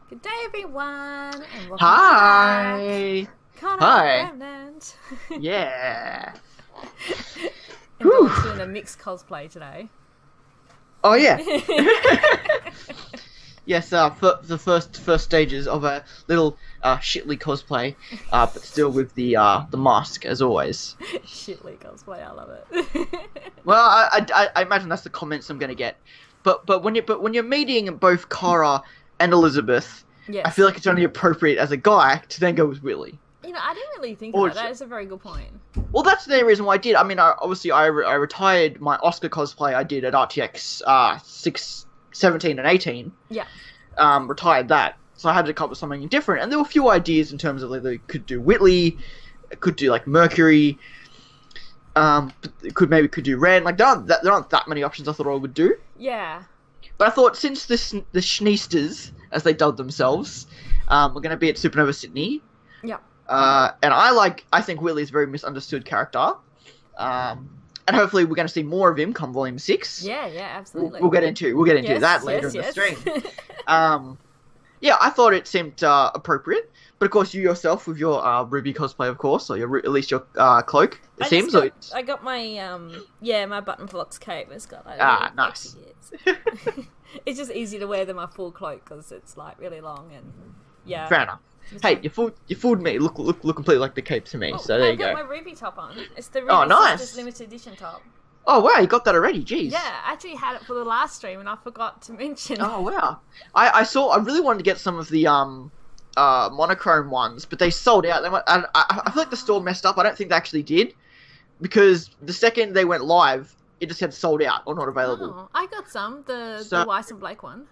Good day, everyone, and welcome Hi. back. Connor, Hi. Remnant. Yeah. Everyone's doing a mixed cosplay today. Oh yeah. Yes. For the first stages of a little Shitley cosplay, but still with the mask as always. Shitly cosplay, I love it. Well, I imagine that's the comments I'm gonna get. But when you're meeting both Cara and Elizabeth, Yes. I feel like it's only appropriate as a guy to then go with Willy. You know, I didn't really think of that. That is a very good point. Well, that's the reason why I did. I mean, I retired my Oscar cosplay I did at RTX 17 and 18. Yeah. Retired that. So I had to come up with something different. And there were a few ideas in terms of like they could do Whitley, could do like Mercury, could do Ren. Like there aren't that many options I thought I would do. Yeah. But I thought since the Schneesters, as they dubbed themselves, were going to be at Supernova Sydney. Yeah. And I think Willy's a very misunderstood character. And hopefully we're going to see more of him come Volume 6. Yeah, absolutely. We'll get into that later in the stream. Yeah, I thought it seemed appropriate. But of course, you yourself with your RWBY cosplay, of course, or at least your cloak, it seems. I got my my button flocks cape. It's got nice. It's just easy to wear than my full cloak because it's like really long and yeah. Fair enough. Hey, you fooled me. Look completely like the cape to me. So there you go. I got my RWBY top on. It's the RWBY nice. limited edition top. Oh wow, you got that already. Jeez. Yeah, I actually had it for the last stream and I forgot to mention. Oh wow. I really wanted to get some of the monochrome ones, but they sold out. I feel like the store messed up. I don't think they actually did, because the second they went live, it just had sold out or not available. Oh, I got some, the white and black one.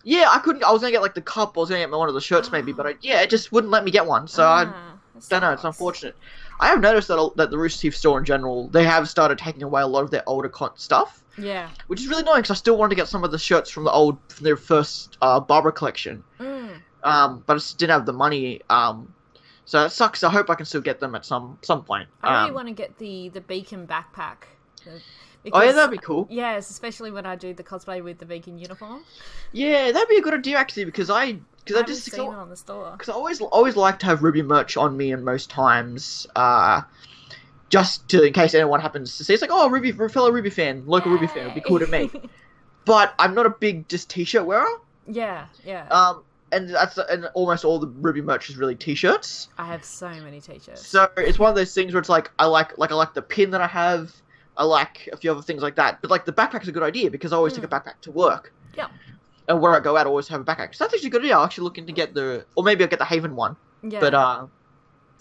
Yeah, I couldn't. I was gonna get like the cup. I was gonna get one of the shirts maybe, but it just wouldn't let me get one. So I don't know. It's unfortunate. I have noticed that the Rooster Teeth store in general, they have started taking away a lot of their older stuff. Yeah. Which is really annoying because I still wanted to get some of the shirts from their first Barbara collection. But I just didn't have the money. So that sucks. I hope I can still get them at some point. I really want to get the Beacon backpack. Because, that'd be cool. Yes, especially when I do the cosplay with the Beacon uniform. Yeah, that'd be a good idea actually, because I just seen it on the store. Because I always like to have RWBY merch on me, and most times, just in case anyone happens to see, it's like, oh, fellow RWBY fan, local RWBY fan, would be cool to me. But I'm not a big just t-shirt wearer. Yeah. And almost all the RWBY merch is really t-shirts. I have so many t-shirts. So it's one of those things where it's like I like the pin that I have. I like a few other things like that. But like the backpack's a good idea because I always take a backpack to work. Yeah. And where I go out, I always have a backpack. So that's actually a good idea. I'll actually look into or maybe I'll get the Haven one. Yeah. But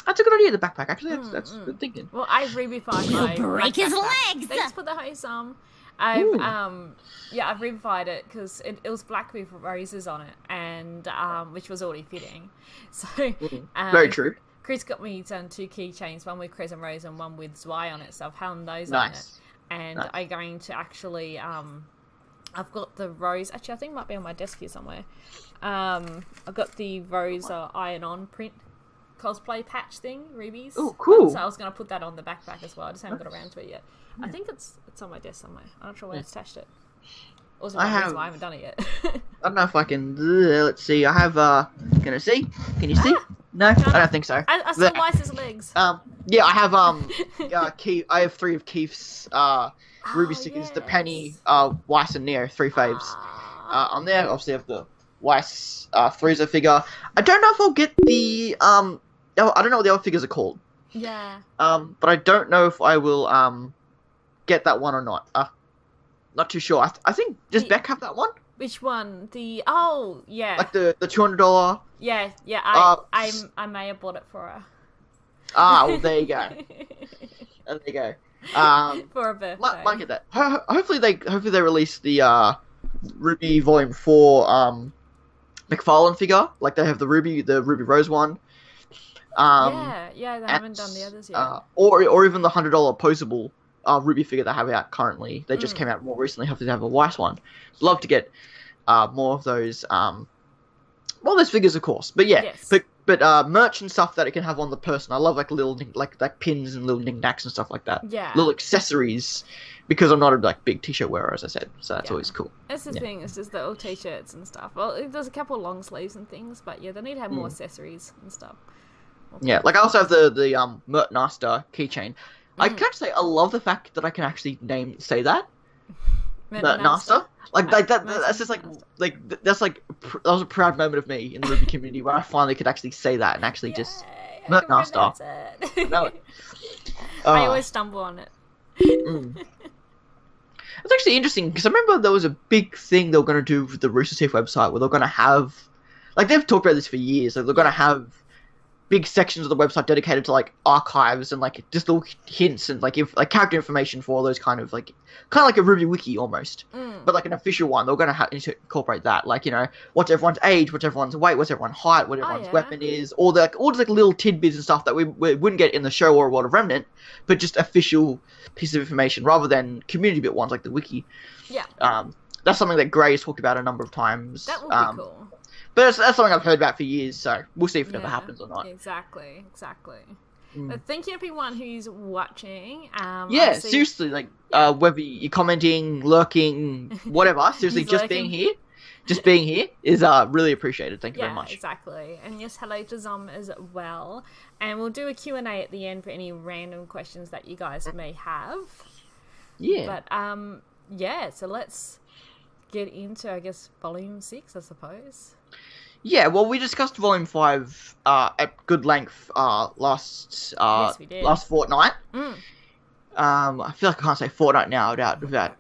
that's a good idea. The backpack actually, that's good thinking. Well, I've RWBY'd my break his legs. Thanks for the wholesome. I've RWBY'd it because it was black with roses on it, and which was already fitting. So very true. Chris got me done 2 keychains, one with Crescent Rose and one with Zwei on it. So I've hung those on it, and I'm going to actually I've got the rose. Actually, I think it might be on my desk here somewhere. I've got the rose iron-on print cosplay patch thing, RWBY's. Oh, cool. So I was going to put that on the backpack as well. I just haven't got around to it yet. I think it's on my desk somewhere. I'm not sure where I attached it. Also, I haven't done it yet. I don't know if I can. Let's see. I have. Can I see? Can you see? No, I don't think so. I saw Weiss's legs. Yeah, I have. I have 3 of Keith's RWBY stickers. Yes. The Penny, Weiss, and Neo, 3 faves. On there, obviously, I have the Weiss Frieza figure. I don't know if I'll get the I don't know what the other figures are called. Yeah. But I don't know if I will get that one or not. Not too sure. I think does Beck have that one? Which one? Like the $200. Yeah. I may have bought it for her. Well, there you go. There you go. For a birthday. Might get that. Hopefully they release the RWBY Volume 4 McFarlane figure. Like they have the RWBY Rose one. They haven't done the others yet. Or even the $100 posable RWBY figure they have out currently. They just came out more recently. Hopefully they have a Weiss one. Love to get more of those. Those figures, of course. But yeah, but but merch and stuff that it can have on the person. I love like little like pins and little knickknacks and stuff like that. Yeah. Little accessories, because I'm not a like big t-shirt wearer, as I said, so that's always cool. That's the thing. It's just the old t-shirts and stuff. Well, there's a couple of long sleeves and things, but yeah, they need to have more accessories and stuff. Yeah, like I also have the Mert Master keychain. I can actually say I love the fact that I can actually say that. Mert Master. Like that. That's just like that was a proud moment of me in the RWBY community where I finally could actually say that and actually just Mert Master. No. I always stumble on it. It's actually interesting because I remember there was a big thing they were going to do with the Rooster Teeth website where they're going to have, like they've talked about this for years. Like they're going to have big sections of the website dedicated to like archives and like just little hints and like character information for all those kind of like a RWBY wiki almost, but like an official one. They're going to incorporate that, like, you know, what's everyone's age, what's everyone's weight, what's everyone's height, what everyone's weapon is, all just like little tidbits and stuff that we wouldn't get in the show or World of Remnant, but just official pieces of information rather than community bit ones like the wiki. Yeah. That's something that Gray has talked about a number of times. That would be cool. But that's something I've heard about for years, so we'll see if it ever happens or not. Exactly. But thank you everyone who's watching. Seriously, like whether you're commenting, lurking, whatever, seriously, just being here is really appreciated. Thank you very much. Exactly. And yes, hello to Zom as well. And we'll do a Q&A at the end for any random questions that you guys may have. Yeah. But so let's get into, I guess, Volume 6, I suppose. Yeah, well, we discussed Volume 5 at good length last fortnight. I feel like I can't say fortnight now without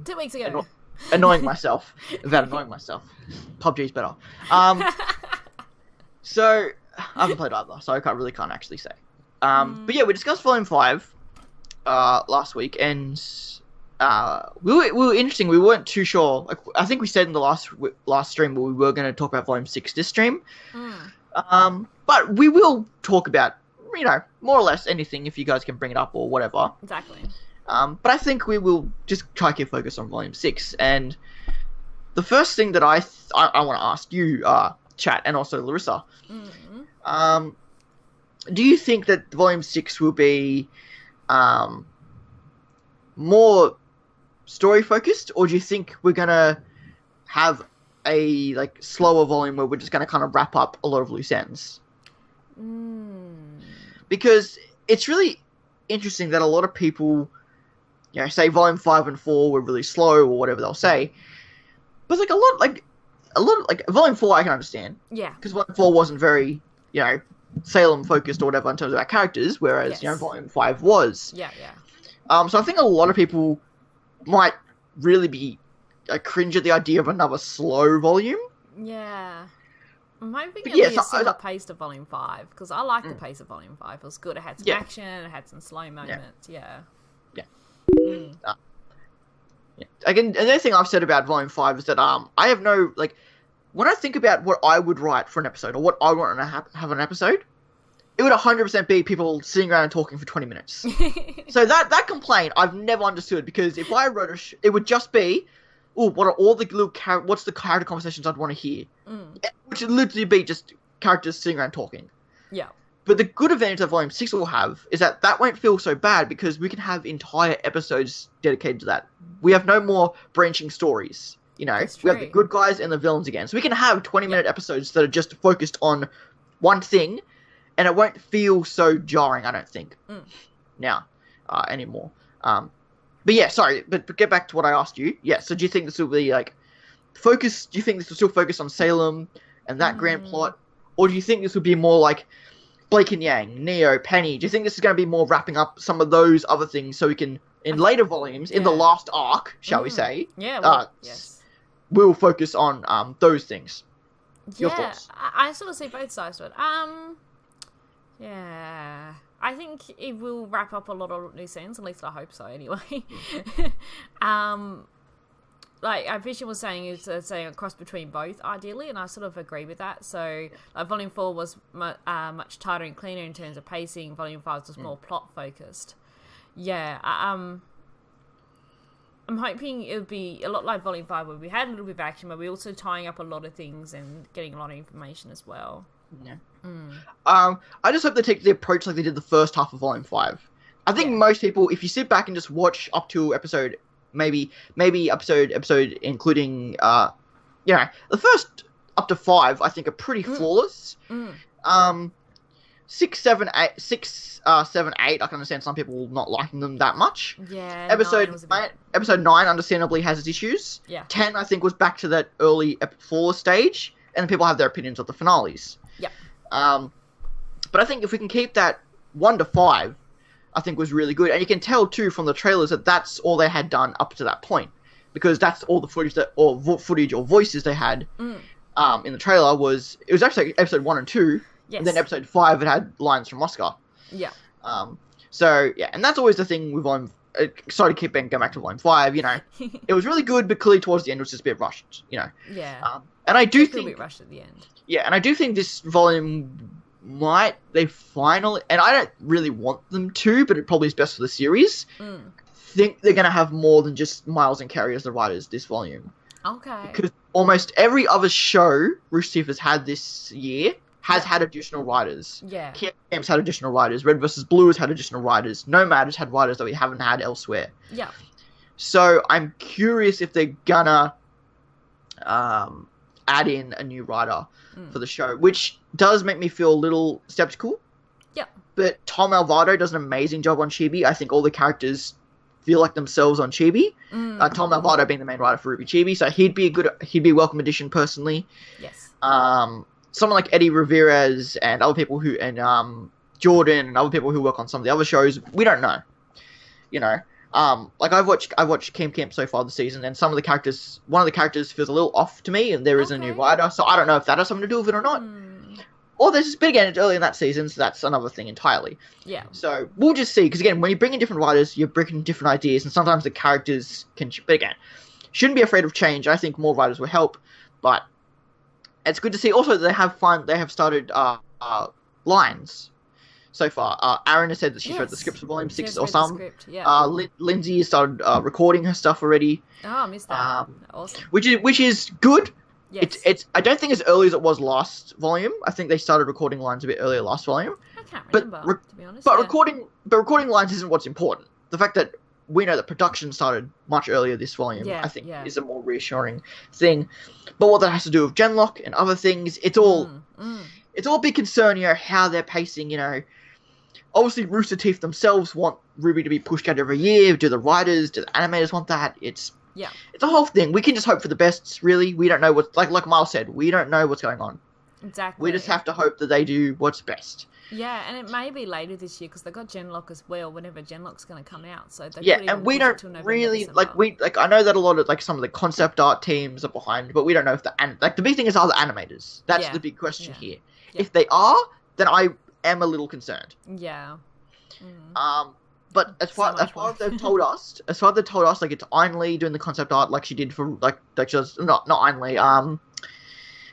2 weeks ago. Annoying myself. PUBG's better. So, I haven't played either, so I can't actually say. But yeah, we discussed Volume 5 last week, and we were interesting. We weren't too sure. Like, I think we said in the last stream we were going to talk about Volume 6 this stream. But we will talk about, you know, more or less anything if you guys can bring it up or whatever. Exactly. But I think we will just try to keep focus on Volume 6. And the first thing that I want to ask you, chat, and also Larissa, do you think that Volume 6 will be more story focused, or do you think we're gonna have a like slower volume where we're just gonna kind of wrap up a lot of loose ends? Because it's really interesting that a lot of people, you know, say Volume 5 and 4 were really slow or whatever they'll say, but like a lot of Volume 4 I can understand, because Volume 4 wasn't very, you know, Salem focused or whatever in terms of our characters, whereas you know, Volume 5 was. So I think a lot of people might really be cringe at the idea of another slow volume. Yeah. I'm hoping it'll be a similar pace to Volume 5, because I like the pace of Volume 5. It was good. It had some action, it had some slow moments. Again, another thing I've said about Volume 5 is that I have no, like, when I think about what I would write for an episode, or what I want to have an episode, it would 100% be people sitting around and talking for 20 minutes. So that complaint I've never understood, because if I wrote it would just be, what are all the little what's the character conversations I'd want to hear? Which would literally be just characters sitting around talking. Yeah. But the good advantage that Volume 6 will have is that won't feel so bad, because we can have entire episodes dedicated to that. We have no more branching stories. You know, we have the good guys and the villains again. So we can have 20-minute episodes that are just focused on one thing, and it won't feel so jarring, I don't think, now, anymore. But yeah, sorry, but get back to what I asked you. Yeah, so do you think this will be, like, do you think this will still focus on Salem and that grand plot? Or do you think this will be more like Blake and Yang, Neo, Penny? Do you think this is going to be more wrapping up some of those other things so we can, in later volumes, in the last arc, shall we say, we'll focus on those things? Your thoughts? I sort of see both sides to it. Yeah, I think it will wrap up a lot of loose ends, at least I hope so anyway. Like Vision was saying, is saying a cross between both ideally, and I sort of agree with that. So Volume 4 was much tighter and cleaner in terms of pacing. Volume 5 was more plot focused. Yeah, I'm hoping it'll be a lot like Volume 5, where we had a little bit of action, but we're also tying up a lot of things and getting a lot of information as well. Yeah. Mm. I just hope they take the approach like they did the first half of Volume 5. I think most people, if you sit back and just watch up to episode, maybe episode including, the first up to 5, I think are pretty flawless. 6, 7, 8, 7, 8, I can understand some people not liking them that much. Yeah. Episode 9 understandably has its issues. Yeah. 10, I think, was back to that early 4 stage, and people have their opinions of the finales. Yeah. But I think if we can keep that 1 to 5, I think was really good. And you can tell, too, from the trailers that that's all they had done up to that point. Because that's all the footage or voices they had in the trailer was... It was actually episode 1 and 2. Yes. And then episode 5, it had lines from Oscar. Yeah. So, yeah. And that's always the thing with Volume... Sorry to keep going back to Volume 5, It was really good, but clearly towards the end it was just a bit rushed, Yeah. And I do think... a bit rushed at the end. Yeah, and I do think this volume... they finally, and I don't really want them to, but it probably is best for the series. Think they're gonna have more than just Miles and Carrie as the writers this volume. Okay. Because almost every other show Rooster Teeth has had this year has had additional writers. Yeah. Camp's had additional writers. Red vs. Blue has had additional writers. Nomad has had writers that we haven't had elsewhere. Yeah. So I'm curious if they're gonna add in a new writer for the show, which does make me feel a little skeptical. Yeah. But Tom Alvarado does an amazing job on Chibi. I think all the characters feel like themselves on Chibi. Tom Alvarado being the main writer for RWBY Chibi, so he'd be a welcome addition personally. Yes. Someone like Eddie Ramirez and other people Jordan and other people who work on some of the other shows, we don't know. Like I've watched Camp so far this season, and one of the characters feels a little off to me, and there is a new writer, so I don't know if that has something to do with it or not. Or there's just, but again, it's early in that season, so that's another thing entirely. Yeah. So we'll just see, because again, when you bring in different writers, you're bringing different ideas, and sometimes the characters can. But again, shouldn't be afraid of change. I think more writers will help, but it's good to see. Also, they have started lines. So far, Aaron has said that she's read the scripts for Volume 6 or some. Lindsay has started recording her stuff already. Oh, I missed that. Awesome. Which is good. Yes. It's I don't think as early as it was last volume. I think they started recording lines a bit earlier last volume. I can't remember, to be honest. But recording lines isn't what's important. The fact that we know that production started much earlier this volume, I think, is a more reassuring thing. But what that has to do with Genlock and other things, it's all a big concern, how they're pacing, Obviously, Rooster Teeth themselves want RWBY to be pushed out every year. Do the writers, do the animators want that? It's a whole thing. We can just hope for the best, really. We don't know what, like Miles said, we don't know what's going on. Exactly. We just have to hope that they do what's best. Yeah, and it may be later this year because they got Genlock as well. Whenever Genlock's going to come out, so and we don't really I know that a lot of some of the concept art teams are behind, but we don't know if the big thing is, are the animators? That's the big question here. Yeah. If they are, then I am a little concerned. Yeah. But as far as they've told us, like it's Ayn Lee doing the concept art, like she did for she does not Ayn Lee,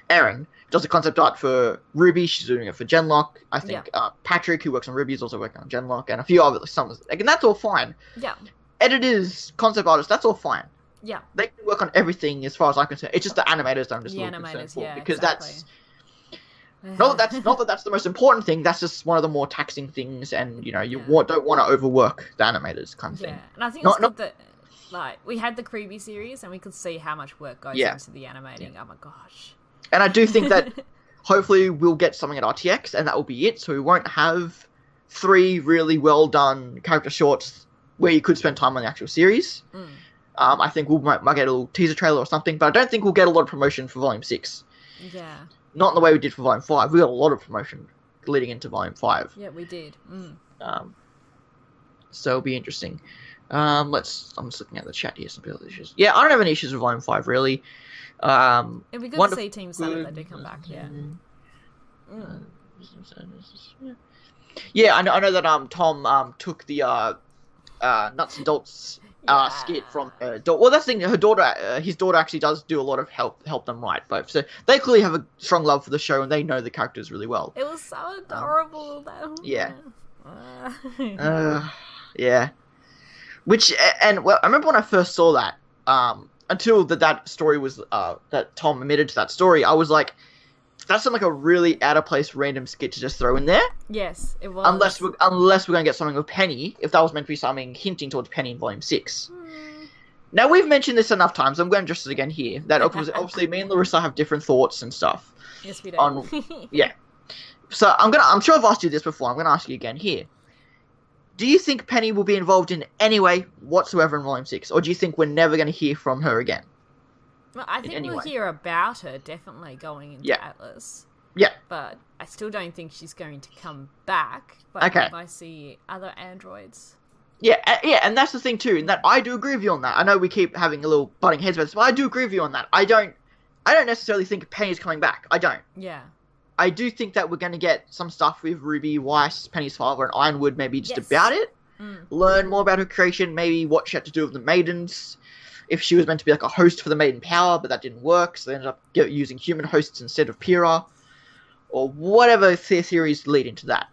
Erin does the concept art for RWBY. She's doing it for Genlock. I think Patrick, who works on RWBY, is also working on Genlock, and a few other and that's all fine. Yeah. Editors, concept artists, that's all fine. Yeah. They can work on everything as far as I can say. It's just the animators that I'm just a little concerned for, because that's. Not that that's the most important thing. That's just one of the more taxing things, and you don't want to overwork the animators, kind of thing. And I think it's good that we had the RWBY series, and we could see how much work goes into the animating. Oh my gosh! And I do think that hopefully we'll get something at RTX, and that will be it. So we won't have 3 really well done character shorts where you could spend time on the actual series. I think we might get a little teaser trailer or something, but I don't think we'll get a lot of promotion for Volume 6. Yeah. Not in the way we did for Volume 5. We got a lot of promotion leading into Volume 5. Yeah, we did. So it'll be interesting. I'm just looking at the chat here. Some people have issues. Yeah, I don't have any issues with Volume 5, really. It'd be good to see Team 7 that do come back, Yeah, I know that Tom took the Nuts and Bolts skit from her daughter. Well, that's the thing. His daughter actually does do a lot of help them write both. So they clearly have a strong love for the show, and they know the characters really well. It was so adorable, though. Yeah. Yeah. Which, and well, I remember when I first saw that, until that story was, that Tom admitted to that story, I was like, that seemed like a really out of place random skit to just throw in there. Yes, it was. Unless we're going to get something with Penny, if that was meant to be something hinting towards Penny in Volume 6. Now, we've mentioned this enough times, I'm going to address it again here, that obviously me and Larissa have different thoughts and stuff. Yes, we do. Yeah. So I'm sure I've asked you this before, I'm going to ask you again here. Do you think Penny will be involved in any way whatsoever in Volume 6, or do you think we're never going to hear from her again? Well, I think we'll hear about her definitely going into Atlas. Yeah. But I still don't think she's going to come back. But Okay. if I see other androids. Yeah, and that's the thing too, in that I do agree with you on that. I know we keep having a little butting heads about this, but I do agree with you on that. I don't necessarily think Penny's coming back. I don't. Yeah. I do think that we're going to get some stuff with Ruby, Weiss, Penny's father, and Ironwood, maybe just about it. Learn more about her creation, maybe what she had to do with the maidens. If she was meant to be like a host for the Maiden Power, but that didn't work, so they ended up using human hosts instead of Pyrrha. Or whatever theories lead into that.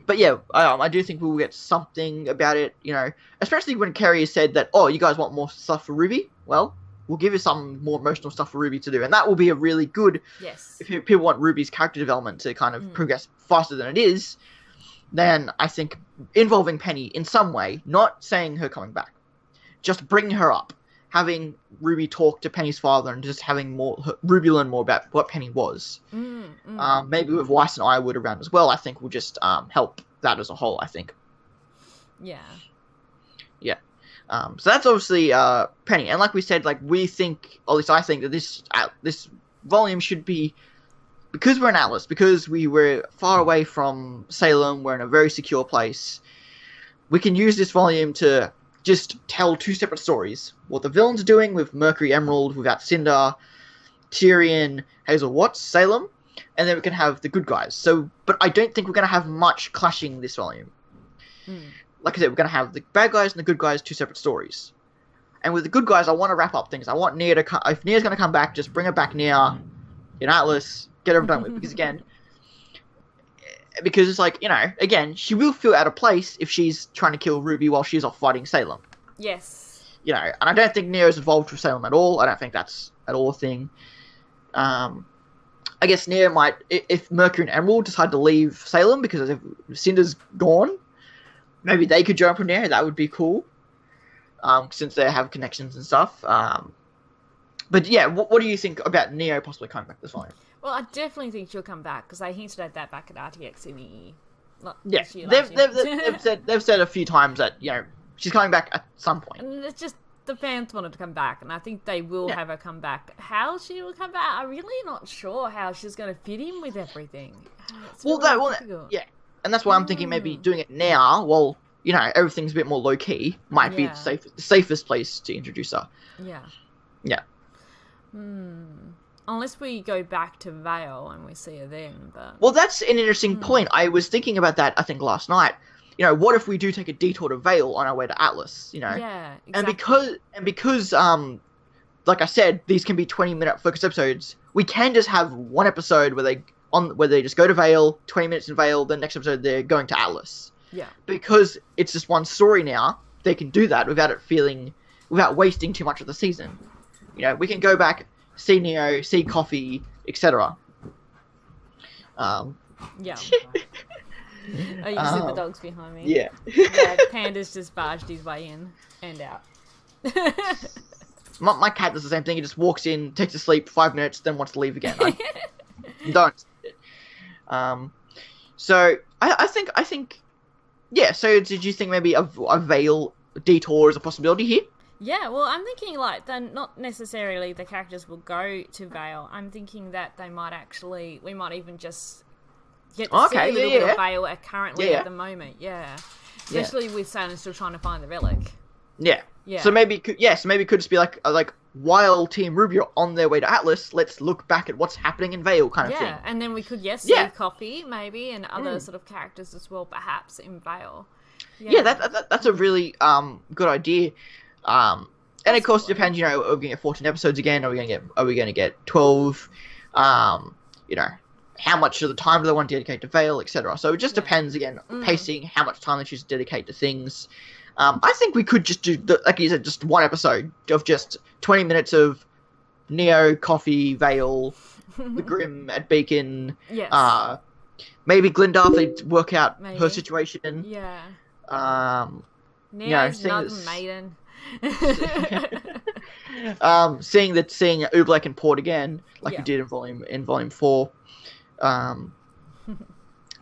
But yeah, I do think we will get something about it, you know, especially when Kerry has said that, oh, you guys want more stuff for Ruby? Well, we'll give you some more emotional stuff for Ruby to do, and that will be a really good, if people want Ruby's character development to kind of progress faster than it is, then I think involving Penny in some way, not saying her coming back, just bringing her up, having Ruby talk to Penny's father, and just having Ruby learn more about what Penny was. Maybe with Weiss and Ironwood around as well, I think will just help that as a whole, I think. Yeah. Yeah. So that's obviously Penny, and like we said, like we think, or at least I think, that this volume should be, because we're in Atlas, because we were far away from Salem, we're in a very secure place, we can use this volume to just tell two separate stories. What the villains are doing with Mercury Emerald, without Cinder, Tyrion, Hazel Watts, Salem, and then we can have the good guys. So, but I don't think we're going to have much clashing this volume. Like I said, we're going to have the bad guys and the good guys, two separate stories. And with the good guys, I want to wrap up things. I want Nia to if Nia's going to come back, just bring her back Nia in Atlas, get her done with. Because it's like, you know, again, she will feel out of place if she's trying to kill Ruby while she's off fighting Salem. Yes. You know, and I don't think Nia's involved with Salem at all. I don't think that's at all a thing. I guess Nia might, if Mercury and Emerald decide to leave Salem because if Cinder's gone, maybe they could join from Nia. That would be cool. Since they have connections and stuff. But yeah, what do you think about Neo possibly coming back this volume? Well, I definitely think she'll come back, because I hinted at that back at RTX in the... They've said a few times that, you know, she's coming back at some point. And it's just, the fans wanted to come back, and I think they will have her come back. How she will come back, I'm really not sure how she's going to fit in with everything. Yeah, and that's why I'm thinking maybe doing it now, while, you know, everything's a bit more low-key, might be the safest place to introduce her. Yeah. Yeah. Unless we go back to Vale and we see her then, but... Well, that's an interesting point. I was thinking about that, I think, last night. You know, what if we do take a detour to Vale on our way to Atlas, you know? Yeah, exactly. And because, like I said, these can be 20-minute focus episodes, we can just have one episode where they just go to Vale, 20 minutes in Vale, the next episode they're going to Atlas. Yeah. Because it's just one story now, they can do that without wasting too much of the season. You know, we can go back, see Neo, see Coffee, etc. Yeah. Oh, you can see the dogs behind me. Yeah. Panda's just barged his way in and out. My cat does the same thing. He just walks in, takes a sleep, 5 minutes, then wants to leave again. Don't. So I think. Yeah. So did you think maybe a Vale detour is a possibility here? Yeah, well, I'm thinking, like, not necessarily the characters will go to Vale. I'm thinking that we might even just get to see a little bit of Vale currently at the moment, Especially with Salem still trying to find the relic. Yeah. So maybe it could just be like while Team RWBY are on their way to Atlas, let's look back at what's happening in Vale kind of thing. Yeah, and then we could, see Coffee, maybe, and other sort of characters as well, perhaps, in Vale. Yeah, that's a really good idea. And of course, it depends. You know, are we going to get 14 episodes again? Are we going to get 12? You know, how much of the time do they want to dedicate to Vale, etc. So it just depends again, pacing, how much time they choose to dedicate to things. I think we could just do, like you said, just one episode of just 20 minutes of Neo, Coffee, Vale, the Grimm at Beacon. Yes. Maybe Glinda if they work out her Maybe. situation. Yeah. Neo's not maiden. Seeing Oobleck and Port again, like Yeah. we did in volume 4.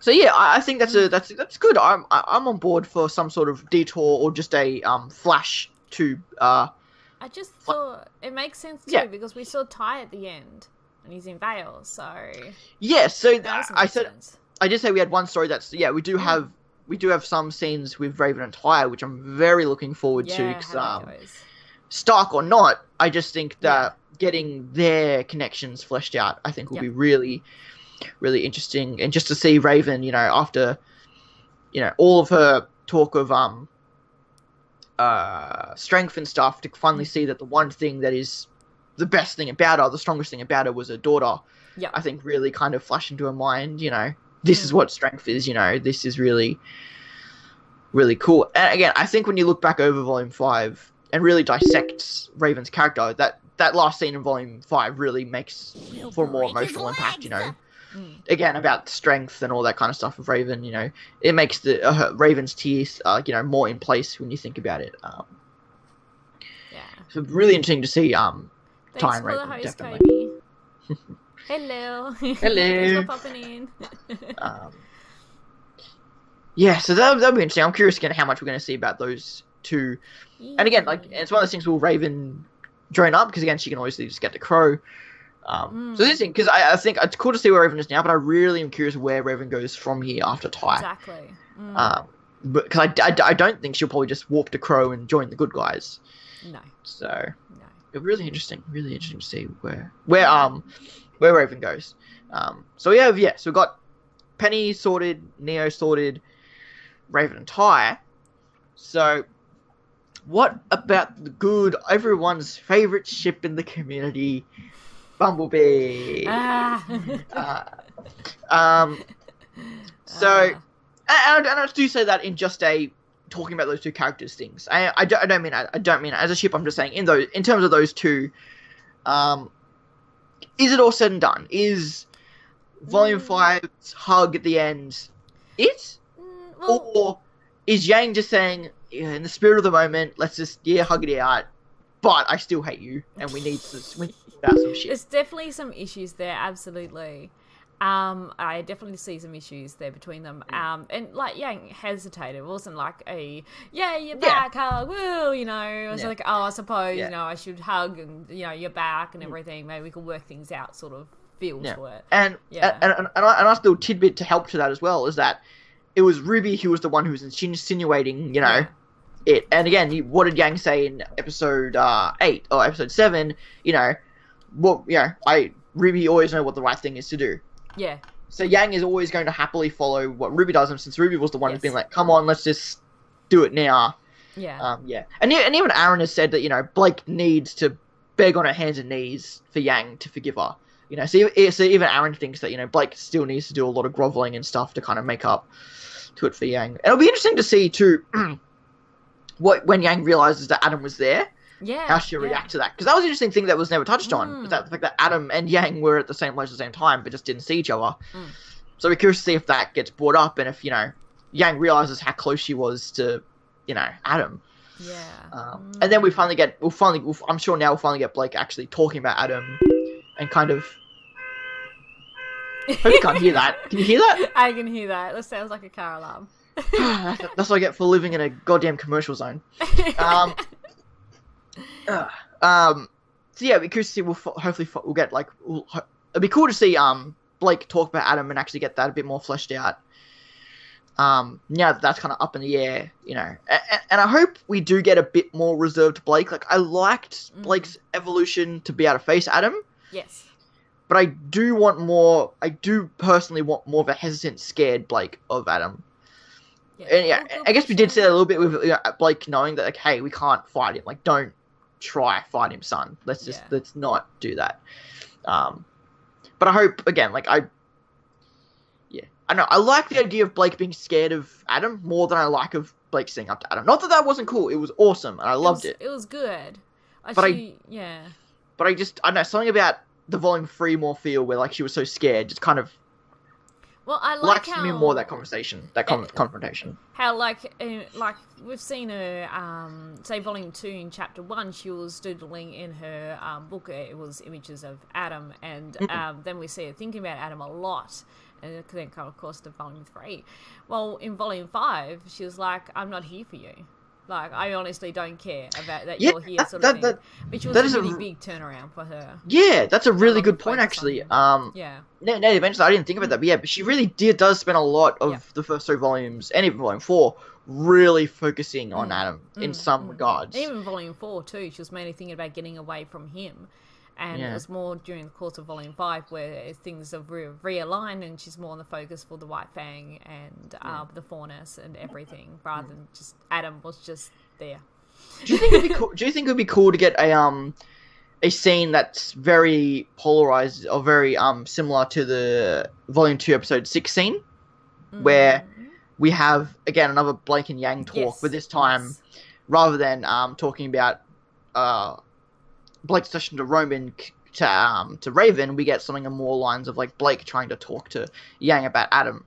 So yeah, I think that's good. I'm on board for some sort of detour or just a flash to I just thought it makes sense too because we saw Ty at the end and he's in Vale, so yeah. So sense. I did say we had one story that's we do have some scenes with Raven and Ty, which I'm very looking forward to. Stark or not, I just think that getting their connections fleshed out, I think will be really, really interesting. And just to see Raven, after, all of her talk of strength and stuff, to finally see that the one thing that is the best thing about her, the strongest thing about her was her daughter. Yeah. I think really kind of flashed into her mind, this is what strength is, this is really, really cool. And again, I think when you look back over Volume 5 and really dissect Raven's character, that last scene in Volume 5 really makes for a more emotional impact, Again, about strength and all that kind of stuff of Raven, it makes the Raven's tears, more in place when you think about it. So really interesting to see Ty and Raven, host, definitely. Hello. Hello. Thanks for popping in. So that'll be interesting. I'm curious again how much we're going to see about those two. Yeah. And again, it's one of those things will Raven join up, because again, she can obviously just get the Crow. So it's interesting, because I think it's cool to see where Raven is now, but I really am curious where Raven goes from here after Ty. Exactly. Because I don't think she'll probably just warp to Crow and join the good guys. No. So it's really interesting to see where Raven goes. So we've got Penny sorted, Neo sorted, Raven and Ty. So what about the good, everyone's favorite ship in the community, Bumblebee? So and I do say that in just talking about those two characters things. I don't mean as a ship. I'm just saying in terms of those two. Is it all said and done? Is Volume 5's hug at the end it? Or is Yang just saying, in the spirit of the moment, let's just hug it out, but I still hate you, and we need to sort out some shit. There's definitely some issues there, absolutely. I definitely see some issues there between them. And Yang hesitated. It wasn't like you're back, hug, woo, It was like, I suppose, I should hug and, you're back and everything. Maybe we can work things out, sort of feel to it. And a nice little tidbit to help to that as well is that it was RWBY who was the one who was insinuating, it. And again, what did Yang say in episode 8 or episode 7? RWBY always know what the right thing is to do. Yeah. So Yang is always going to happily follow what RWBY does, and since RWBY was the one who's been like, come on, let's just do it now. Yeah. And even Aaron has said that, Blake needs to beg on her hands and knees for Yang to forgive her. So even Aaron thinks that, Blake still needs to do a lot of groveling and stuff to kind of make up to it for Yang. And it'll be interesting to see, too, when Yang realizes that Adam was there. Yeah, how she'll react to that. Because that was an interesting thing that was never touched on. Was that the fact that Adam and Yang were at the same place at the same time, but just didn't see each other. So we're curious to see if that gets brought up, and if, Yang realizes how close she was to, Adam. Yeah. And then I'm sure now we'll finally get Blake actually talking about Adam, and kind of... Hope you can't hear that. Can you hear that? I can hear that. That sounds like a car alarm. That's what I get for living in a goddamn commercial zone. So because see, hopefully we'll get it'd be cool to see Blake talk about Adam and actually get that a bit more fleshed out. Now that's kind of up in the air, and I hope we do get a bit more reserved Blake. I liked Blake's evolution to be able to face Adam. Yes. But I do personally want more of a hesitant, scared Blake of Adam. And I guess we did see that a little bit with Blake knowing that, hey, we can't fight him. Don't try fight him, son. Let's not do that. But I hope again, I know I like the idea of Blake being scared of Adam more than I like of Blake staying up to Adam. Not that wasn't cool. It was awesome and I loved it. It was good. But I don't know, something about the volume 3 more feel where like she was so scared, just kind of. Well, I like how... me more that conversation, that confrontation. How like we've seen her, say volume 2 in chapter 1, she was doodling in her book. It was images of Adam, and then we see her thinking about Adam a lot, and then come of course to volume 3. Well, in volume 5, she was like, "I'm not here for you. Like, I honestly don't care about that you're here," sort of thing. Which was a really big turnaround for her. Yeah, that's a really good point, actually. Yeah. No, eventually, I didn't think about that, but yeah, but she really does spend a lot of the first 3 volumes, and even volume 4, really focusing on Adam in some regards. Even volume 4 too, she was mainly thinking about getting away from him. And it was more during the course of volume 5 where things have realigned, and she's more on the focus for the White Fang and the Faunus and everything, rather than just Adam was just there. Do you think it'd be cool? Do you think it'd be cool to get a scene that's very polarized or very similar to the volume 2 episode 6 scene, where we have again another Blake and Yang talk, but this time rather than talking about Blake's session to Roman to Raven, we get something more lines of like Blake trying to talk to Yang about Adam.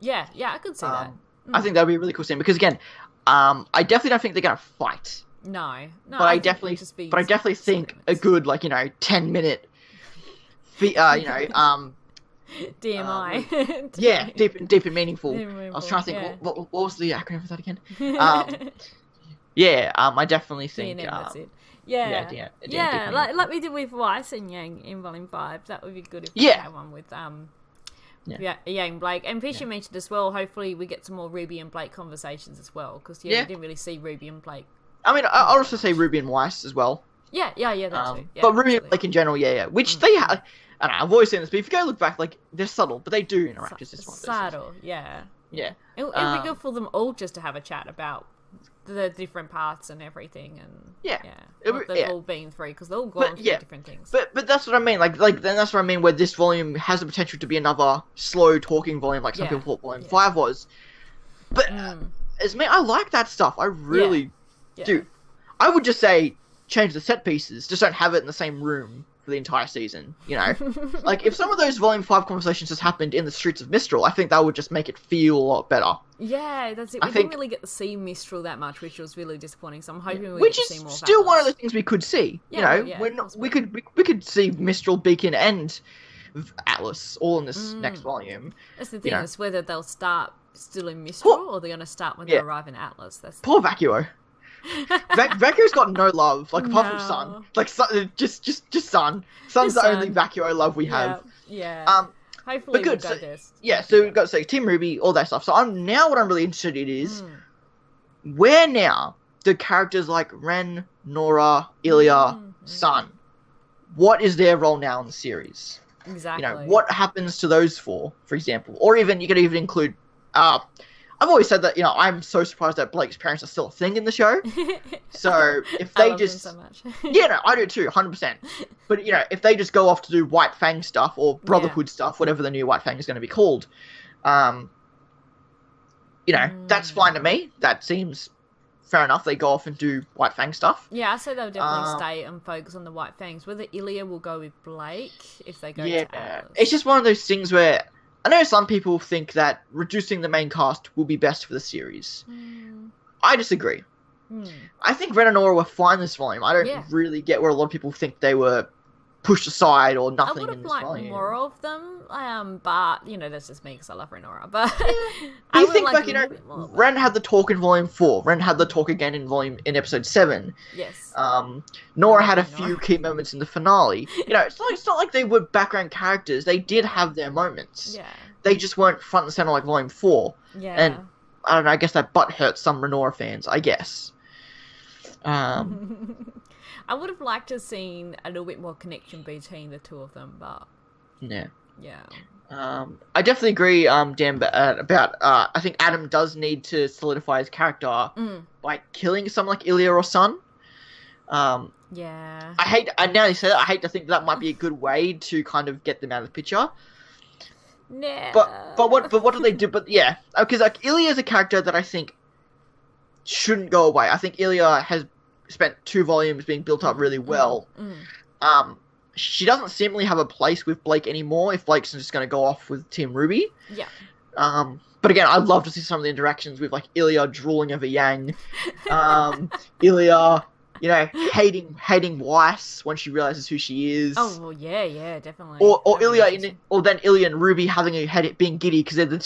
Yeah, I could see that. I think that would be a really cool scene because again, I definitely don't think they're gonna fight. No. But I definitely think a good 10-minute, DMI. Yeah, deep and meaningful. I was trying to think what was the acronym for that again? I definitely think. That's it. Yeah, like we did with Weiss and Yang in volume 5. That would be good if we had one with Yang Blake. And Fisher mentioned as well, hopefully we get some more RWBY and Blake conversations as well, because we didn't really see RWBY and Blake. I mean, I'll also say RWBY and Weiss as well. Yeah, that too. Yeah, but RWBY and Blake in general, which they have. I don't know, I've always seen this, but if you go look back, like, they're subtle, but they do interact. It's just one of those subtle, yeah. Yeah. It would be good for them all just to have a chat about the different parts and everything, and what they've all been through, because they're all gone through different things. But that's what I mean. Like then that's what I mean. Where this volume has the potential to be another slow talking volume, like some people thought volume 5 was. But as me, I like that stuff. I really do. I would just say change the set pieces. Just don't have it in the same room for the entire season. You know, like if some of those volume 5 conversations just happened in the streets of Mistral, I think that would just make it feel a lot better. Yeah, that's it. We didn't really get to see Mistral that much, which was really disappointing. So I'm hoping we get to see more. Which is still one of the things we could see. We could see Mistral, Beacon, and Atlas all in this next volume. That's the thing, is whether they'll start still in Mistral or they're going to start when they arrive in Atlas. That's poor Vacuo. Vacuo's got no love, like apart from Sun. Like just Sun. Sun's the only Vacuo love we have. Yeah. Hopefully we'll go this. Yeah, so we've got to say Team RWBY, all that stuff. So what I'm really interested in is where now do characters like Ren, Nora, Ilya, Sun, what is their role now in the series? Exactly. What happens to those 4, for example? Or even you could even include I've always said that, I'm so surprised that Blake's parents are still a thing in the show. So, if they just... so much. I do too, 100%. But, if they just go off to do White Fang stuff, or Brotherhood stuff, whatever the new White Fang is going to be called, that's fine to me. That seems fair enough. They go off and do White Fang stuff. Yeah, I say they'll definitely stay and focus on the White Fangs. Whether Ilya will go with Blake, if they go to Atlas. It's just one of those things where... I know some people think that reducing the main cast will be best for the series. I disagree. I think Ren and Nora were fine this volume. I don't really get where a lot of people think they were pushed aside or nothing in this volume. I would have liked more of them, but, that's just me because I love Ren and Nora. But I think Ren had the talk in volume 4. Ren had the talk again in episode 7. Yes. Nora had a few key moments in the finale. It's not like they were background characters. They did have their moments. Yeah. They just weren't front and center like volume 4. Yeah. And I don't know, I guess that butt hurts some Renora fans, I guess. I would have liked to have seen a little bit more connection between the two of them, but... Yeah. Yeah. I definitely agree, Dan, about I think Adam does need to solidify his character by killing someone like Ilya or Sun. Yeah. Now you say that, I hate to think that might be a good way to kind of get them out of the picture. Yeah. But what do they do? But yeah, because like Ilya is a character that I think shouldn't go away. I think Ilya has spent 2 volumes being built up really well. she doesn't seemingly have a place with Blake anymore if Blake's just going to go off with Team RWBY. Yeah. But again, I'd love to see some of the interactions with, like, Ilya drooling over Yang. Ilya, you know, hating Weiss when she realizes who she is. Oh, well, yeah, definitely. Or Ilya, then Ilya and RWBY having being giddy because they're the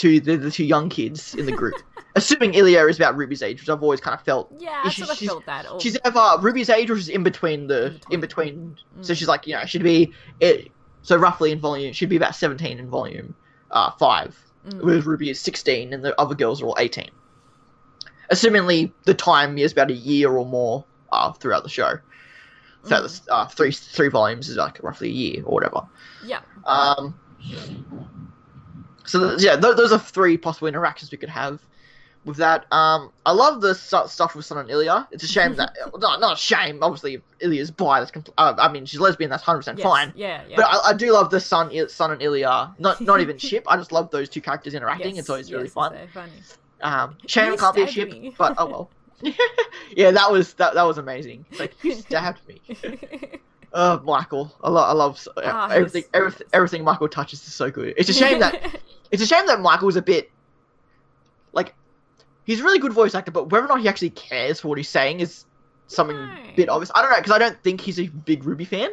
two young kids in the group. Assuming Ilya is about RWBY's age, which I've always kind of felt. Yeah, I sort of felt that. She's either RWBY's age or she's in between. So she's like, you know, she'd be so roughly in volume, she'd be about 17 in volume 5. Whereas RWBY is 16 and the other girls are all 18. Assumingly, the time is about a year or more throughout the show. So the three volumes is like roughly a year or whatever. Yeah. So those are 3 possible interactions we could have with that. I love the stuff with Sun and Ilya. It's a shame that not a shame. Obviously, Ilya's bi. I mean, she's lesbian. That's 100% fine. Yeah. But I do love the Sun and Ilya. Not even ship. I just love those 2 characters interacting. It's always really fun. So funny. Shame it can't be a ship, but oh well. Yeah, that was amazing. It's like, you stabbed me. Michael. I love everything Michael touches is so good. It's a shame that Michael's a bit like, he's a really good voice actor, but whether or not he actually cares for what he's saying is something a bit obvious. I don't know, because I don't think he's a big RWBY fan.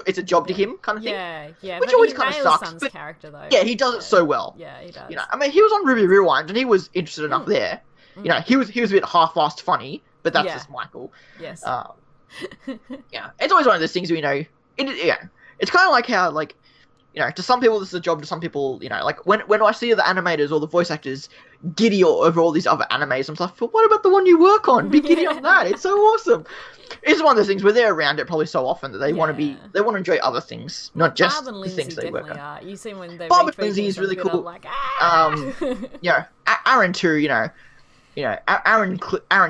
It's a job to him kind of thing. Yeah. Which always kind of sucks. But character, though. Yeah, he does it so well. Yeah, he does. You know, I mean, he was on RWBY Rewind and he was interested enough there. You know, he was a bit half-assed funny, but that's just Michael. Yes. Yeah, it's always one of those things where, you know, it's kind of like how, like, you know, to some people this is a job, to some people, you know, like, when I see the animators or the voice actors giddy over all these other animes, I'm like, well, what about the one you work on? Be giddy on that. It's so awesome. It's one of those things where they're around it probably so often that they want to enjoy other things, not just the things they work on. You see when they Bob and Lindsay is really cool. Like, you know, Aaron too, you know, Aaron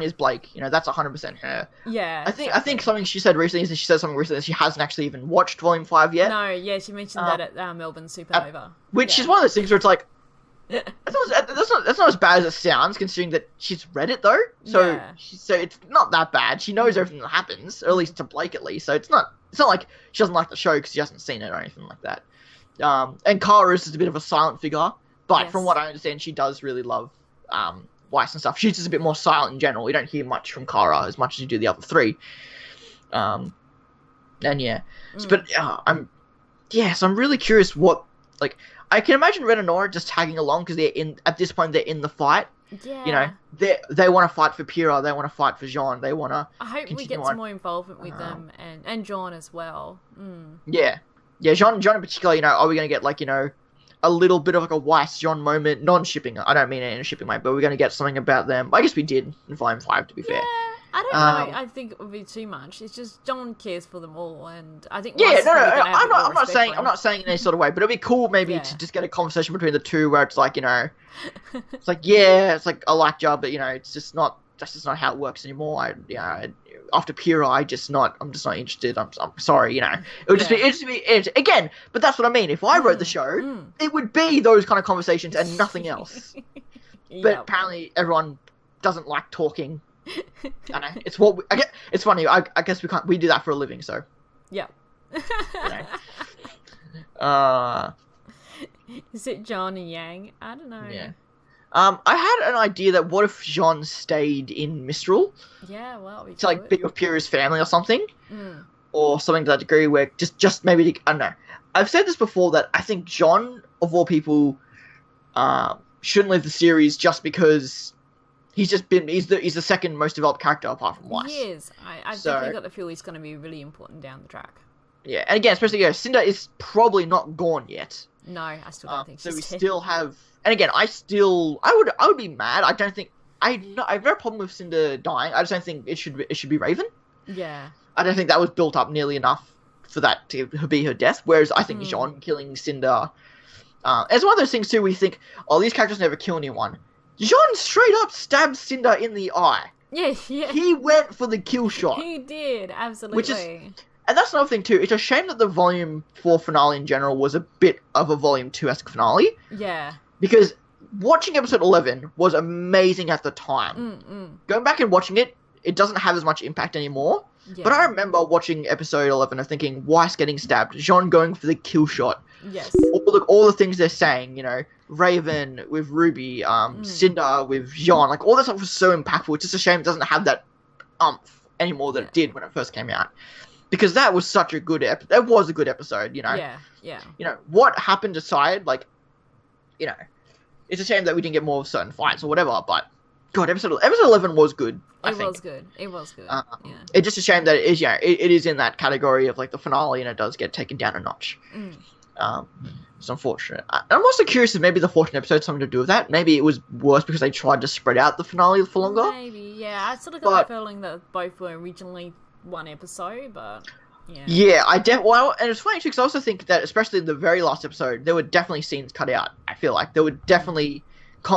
is Blake. You know, that's 100% her. Yeah. I think something she said recently is that she said something recently that she hasn't actually even watched Volume 5 yet. No, yeah, she mentioned that at Melbourne Supernova. Which is one of those things where it's like, that's not as bad as it sounds, considering that she's read it though. So so it's not that bad. She knows everything that happens, or at least to Blake at least. So it's not like she doesn't like the show because she hasn't seen it or anything like that. And Kara is a bit of a silent figure, but from what I understand, she does really love Weiss and stuff. She's just a bit more silent in general. You don't hear much from Kara as much as you do the other 3. And but I'm really curious what, like, I can imagine Ren and Nora just tagging along because at this point they're in the fight. Yeah. You know, they want to fight for Pyrrha, they want to fight for Jean, they want to. I hope we get some more involvement with them and Jean as well. Yeah, Jean in particular. You know, are we going to get, like, you know, a little bit of like a Weiss Jean moment, non-shipping. I don't mean it in a shipping way, but we're going to get something about them. I guess we did in Volume 5, to be fair. I don't know. I think it would be too much. It's just John cares for them all, and I think. I'm not saying in any sort of way, but it'd be cool maybe to just get a conversation between the two where it's like, you know, it's like it's like I like Jar, but you know, that's just not how it works anymore. After Pyrrha, I'm just not interested. I'm sorry, you know. It would just be again, but that's what I mean. If I wrote the show, it would be those kind of conversations and nothing else. But apparently, everyone doesn't like talking. I know it's what it's funny. I guess we do that for a living. So yeah. You know. Is it John and Yang? I don't know. Yeah. I had an idea that what if Jean stayed in Mistral? Yeah, well, to like be with Pyrrha's family or something, or something to that degree. Where just maybe I don't know. I've said this before that I think Jean, of all people, shouldn't leave the series just because he's the second most developed character apart from Weiss. He is. I definitely got the feel he's going to be really important down the track. Yeah, and again, especially Cinder is probably not gone yet. No, I still don't think so. So we still have. And again, I would be mad. I don't think I have no problem with Cinder dying. I just don't think it should be Raven. Yeah. I don't think that was built up nearly enough for that to be her death. Whereas I think Jean killing Cinder, it's one of those things too. We think, oh, these characters never kill anyone. Jean straight up stabbed Cinder in the eye. Yeah. He went for the kill shot. He did, absolutely. And that's another thing too. It's a shame that the Volume 4 finale in general was a bit of a Volume 2-esque finale. Yeah. Because watching episode 11 was amazing at the time. Going back and watching it, it doesn't have as much impact anymore. Yeah. But I remember watching episode 11 and thinking, Weiss getting stabbed, Jean going for the kill shot. Yes. All the things they're saying, you know, Raven with Ruby, Cinder with Jean, like all that stuff was so impactful. It's just a shame it doesn't have that anymore that it did when it first came out. Because that was such a good that was a good episode, you know. Yeah. You know, what happened aside, like, you know, it's a shame that we didn't get more of certain fights or whatever, but God, episode 11 was good. It was good. Yeah. It's just a shame that it is, you know, it is in that category of like the finale, and it does get taken down a notch. It's unfortunate. I'm also curious if maybe the 14th episode had something to do with that. Maybe it was worse because they tried to spread out the finale for longer. Maybe, yeah. I sort of got the feeling that both were originally one episode, but yeah. Yeah, and it's funny too, because I also think that, especially in the very last episode, there were definitely scenes cut out. I feel like there were definitely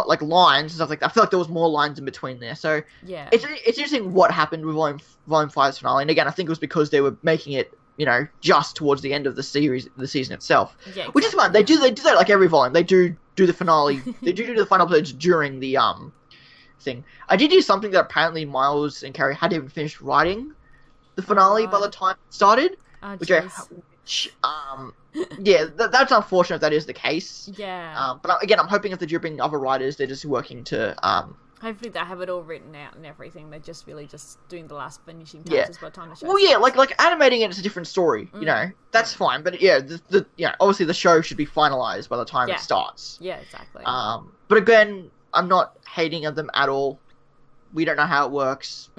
like lines and stuff like that. I feel like there was more lines in between there. So yeah, it's interesting what happened with Volume 5's finale. And again, I think it was because they were making it, you know, just towards the end of the season itself. Yeah, exactly. Which is fine. They do that like every volume. They do the finale. They do the final episodes during the thing. I did do something that apparently Miles and Carrie hadn't even finished writing the finale by the time it started. Yeah, that's unfortunate if that is the case. Yeah. But again, I'm hoping if they're bringing other writers, they're just working to hopefully they have it all written out and everything. They're just really just doing the last finishing touches by the time the show starts. like animating it is a different story. You know, that's fine. But yeah, obviously the show should be finalized by the time it starts. Yeah, exactly. But again, I'm not hating on them at all. We don't know how it works.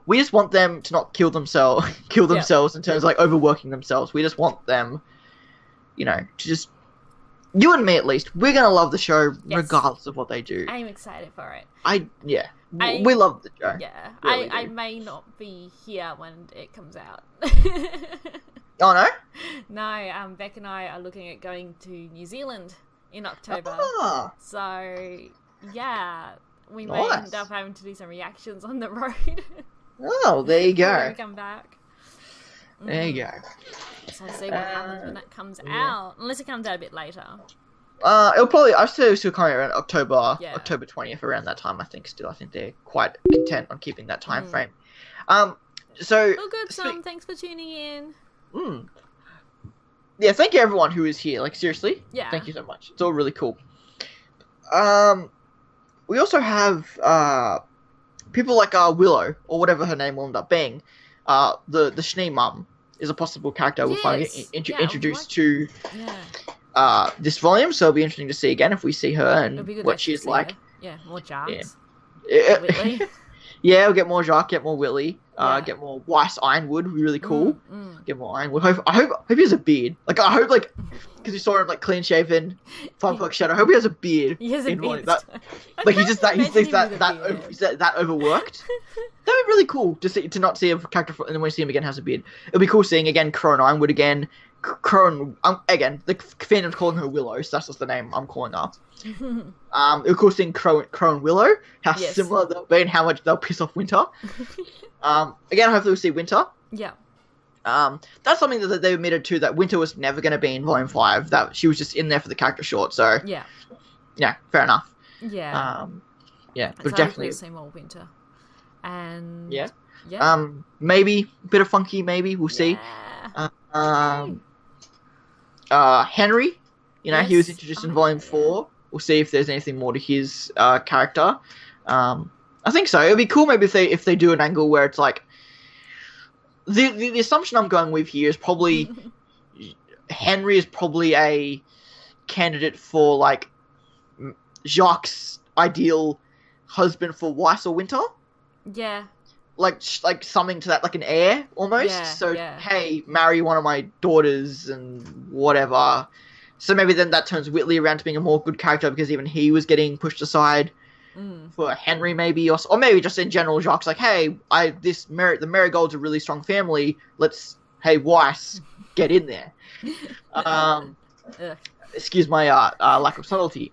We just want them to not kill themselves in terms of like overworking themselves. We just want them, you know, to just, you and me at least, we're gonna love the show regardless of what they do. I'm excited for it. We love the show. Yeah, really I may not be here when it comes out. Oh no? No, Beck and I are looking at going to New Zealand in October. So yeah, we may end up having to do some reactions on the road. Oh, there you go. When we come back. There you go. So see what happens when that comes out. Unless it comes out a bit later. It'll probably, I still coming around October 20th, around that time, I think still. I think they're quite content on keeping that time frame. So... Oh, good, Sam. Thanks for tuning in. Yeah, thank you everyone who is here. Like, seriously. Yeah. Thank you so much. It's all really cool. We also have, people like Willow, or whatever her name will end up being. The Schnee mum is a possible character we'll finally get introduced to this volume, so it'll be interesting to see again if we see her and what she's like. Her. Yeah, more Jacques. Yeah. Yeah, we'll get more Jacques, get more Willy, get more Weiss Ironwood, would be really cool. Get more Ironwood. I hope he has a beard. Like, I hope, like, because you saw him, like, clean shaven, 5 o'clock shadow. I hope he has a beard. He has a beard. Like, he thinks that overworked. That'd be really cool to not see a character, and then when you see him again has a beard. It'll be cool seeing, again, Crow Ironwood again. Crow, again, the fandom's calling her Willow, so that's just the name I'm calling her. It was cool seeing Crow and Willow, how similar they'll be and how much they'll piss off Winter. Again, hopefully we'll see Winter. Yeah. That's something that they admitted to, that Winter was never going to be in Volume 5, that she was just in there for the character short, so... Yeah, fair enough. Yeah. But definitely... We'll see more Winter. And... Yeah. Maybe, a bit of Funky, maybe, we'll see. Henry, you know, he was introduced in Volume 4. We'll see if there's anything more to his character. I think so. It'd be cool maybe if they do an angle where it's like... The assumption I'm going with here is probably... Henry is probably a candidate for, like, Jacques' ideal husband for Weiss or Winter. Yeah. Like something to that, like an heir, almost. Hey, marry one of my daughters and whatever. So maybe then that turns Whitley around to being a more good character because even he was getting pushed aside for Henry, maybe, or maybe just in general, Jacques like, hey, the Marigolds are a really strong family. Hey, Weiss, get in there. Excuse my lack of subtlety.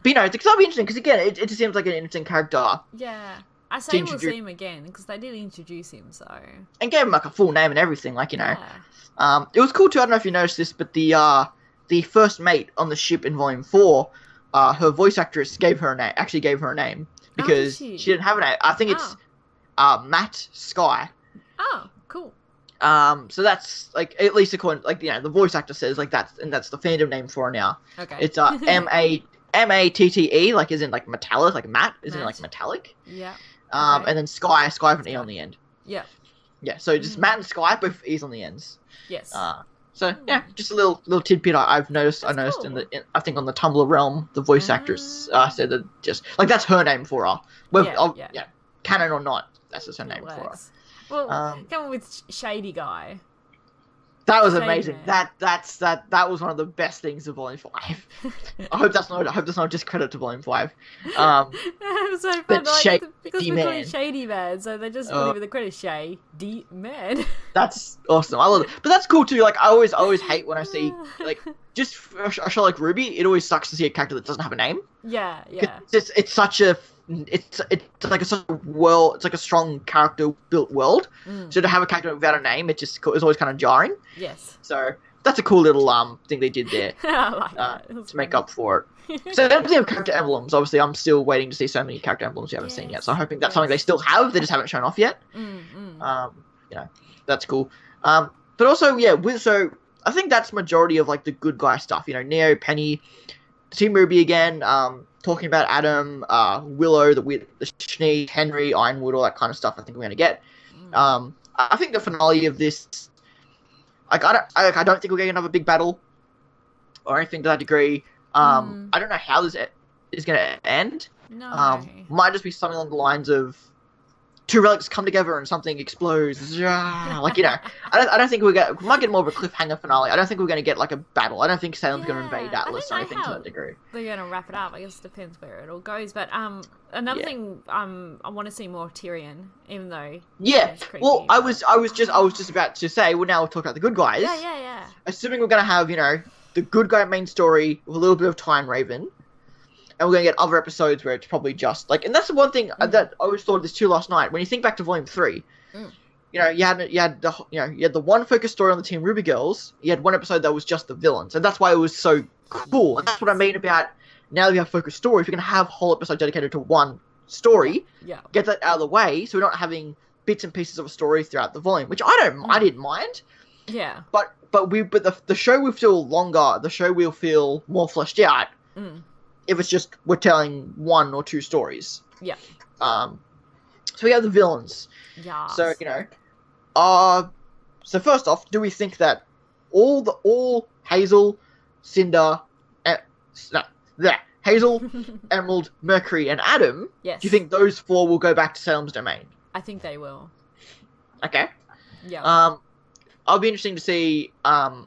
But, you know, it's going to be interesting, because, again, it just seems like an interesting character. Yeah. I say we'll see him again, because they did introduce him, so... And gave him, like, a full name and everything, like, you know. It was cool, too, I don't know if you noticed this, but the first mate on the ship in Volume 4 her voice actress gave her a name because she didn't have a name. I think it's Matt Sky. Oh, cool. So that's like, at least according, like, you know, the voice actor says like that's the fandom name for her now. Okay. It's Matte, like as in like metallic, like matte, as in like metallic. Yeah. And then Sky with an E on the end. Yeah. Yeah. So just Matt and Sky, both E's on the ends. Yes. So yeah, just a little tidbit I've noticed. I noticed cool. I think on the Tumblr realm, the voice actress said that just like that's her name for her. Well, yeah, canon or not, that's just her name for her. Well, coming with Shady Guy. That was Shady amazing. Man. That was one of the best things of Volume 5. I hope that's not just credit to Volume 5. It was so fun, like, because we're Man. calling Shady Man, so they just leave it the credit Shady Man. That's awesome. I love it. But that's cool too. Like I always hate when I see like just for a show like RWBY, it always sucks to see a character that doesn't have a name. Yeah. It's such a like a strong character built world. So to have a character without a name, it's always kind of jarring. Yes. So that's a cool little thing they did there. I like that. To make up for it. So everything of character emblems. Obviously, I'm still waiting to see so many character emblems you haven't seen yet. So I'm hoping that's something they still have. They just haven't shown off yet. You know, that's cool. But also, so I think that's majority of like the good guy stuff. You know, Neo, Penny, Team RWBY again. Talking about Adam, Willow, the Schnee, Henry, Ironwood, all that kind of stuff. I think we're gonna get. I think the finale of this, like, I don't think we'll get another big battle or anything to that degree. I don't know how this is gonna end. No. Might just be something along the lines of two relics come together and something explodes. Like, you know, I don't think we might get more of a cliffhanger finale. I don't think we're going to get like a battle. I don't think Salem's going to invade Atlas or anything to that degree. They're going to wrap it up. I guess it depends where it all goes. But another thing, I want to see more Tyrion, even though well, I was just about to say. Well, now we'll talk about the good guys. Yeah. Assuming we're going to have, you know, the good guy main story with a little bit of Time Raven. And we're going to get other episodes where it's probably just like, and that's the one thing that I always thought of this too last night. When you think back to Volume 3, you know, you had the one focus story on the Team RWBY girls. You had one episode that was just the villains, and that's why it was so cool. And that's what I mean about now that we have focus stories, we're going to have a whole episode dedicated to one story. Yeah. Get that out of the way, so we're not having bits and pieces of a story throughout the volume, which I didn't mind. Yeah. But the show will feel longer. The show will feel more fleshed out. If it's just we're telling one or two stories. Yeah. So we have the villains. Yeah. So, you know, so first off, do we think that all Hazel, Cinder, Hazel, Emerald, Mercury, and Adam? Yes. Do you think those four will go back to Salem's domain? I think they will. Okay. Yeah. I'll be interesting to see. And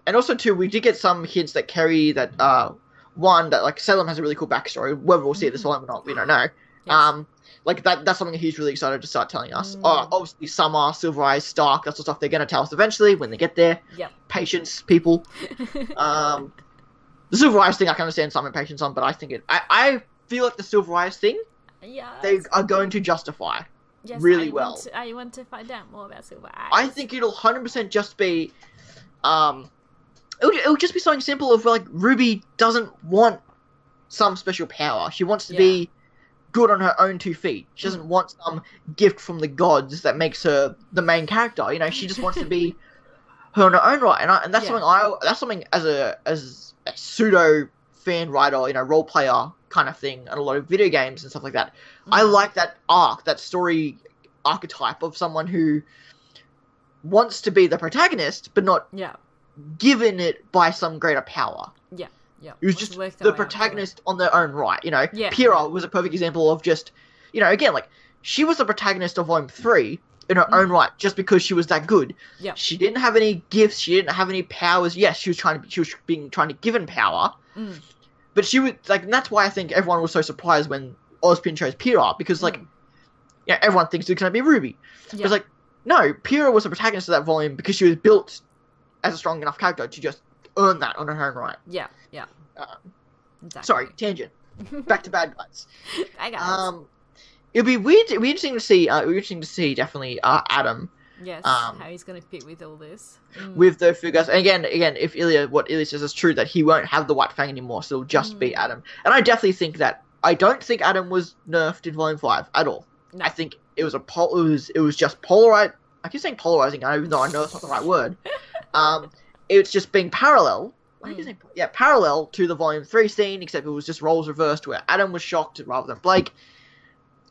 also too, we did get some hints that carry that. One, that like Salem has a really cool backstory. Whether we'll see it this volume or not, we don't know. Yes. Like that's something he's really excited to start telling us. Obviously Summer, Silver Eyes, Stark, that's the stuff they're going to tell us eventually when they get there. Yep. Patience, people. The Silver Eyes thing I can understand some impatience on, but I think I feel like the Silver Eyes thing, they are going to justify really well. I want to find out more about Silver Eyes. I think it'll 100% just be, It'll just be something simple of like RWBY doesn't want some special power. She wants to be good on her own 2 feet. She doesn't want some gift from the gods that makes her the main character. You know, she just wants to be her on her own right. And that's something as a pseudo fan writer, you know, role player kind of thing, and a lot of video games and stuff like that. I like that arc, that story archetype of someone who wants to be the protagonist, but not given it by some greater power. Yeah. It was just the protagonist on their own right, you know. Pyrrha was a perfect example of just, you know, again, like, she was the protagonist of Volume 3 in her own right, just because she was that good. She didn't have any gifts, she didn't have any powers. Yes, she was trying to given power. But she was, like, and that's why I think everyone was so surprised when Ozpin chose Pyrrha, because, like, you know, everyone thinks it's going to be RWBY. It's like, no, Pyrrha was the protagonist of that volume because she was built as a strong enough character to just earn that on her own right. Exactly. Sorry, tangent. Back to bad guys. Bad guys. It'd be weird. It'd be interesting to see. Definitely Adam. Yes, how he's going to fit with all this. With the figures. And again, if what Ilya says is true, that he won't have the White Fang anymore, so it'll just be Adam. And I definitely think that, I don't think Adam was nerfed in Volume 5 at all. No. I think it was it was just polarized. I keep saying polarizing, even though I know it's not the right word. It's just being parallel. Parallel to the Volume 3 scene, except it was just roles reversed, where Adam was shocked rather than Blake.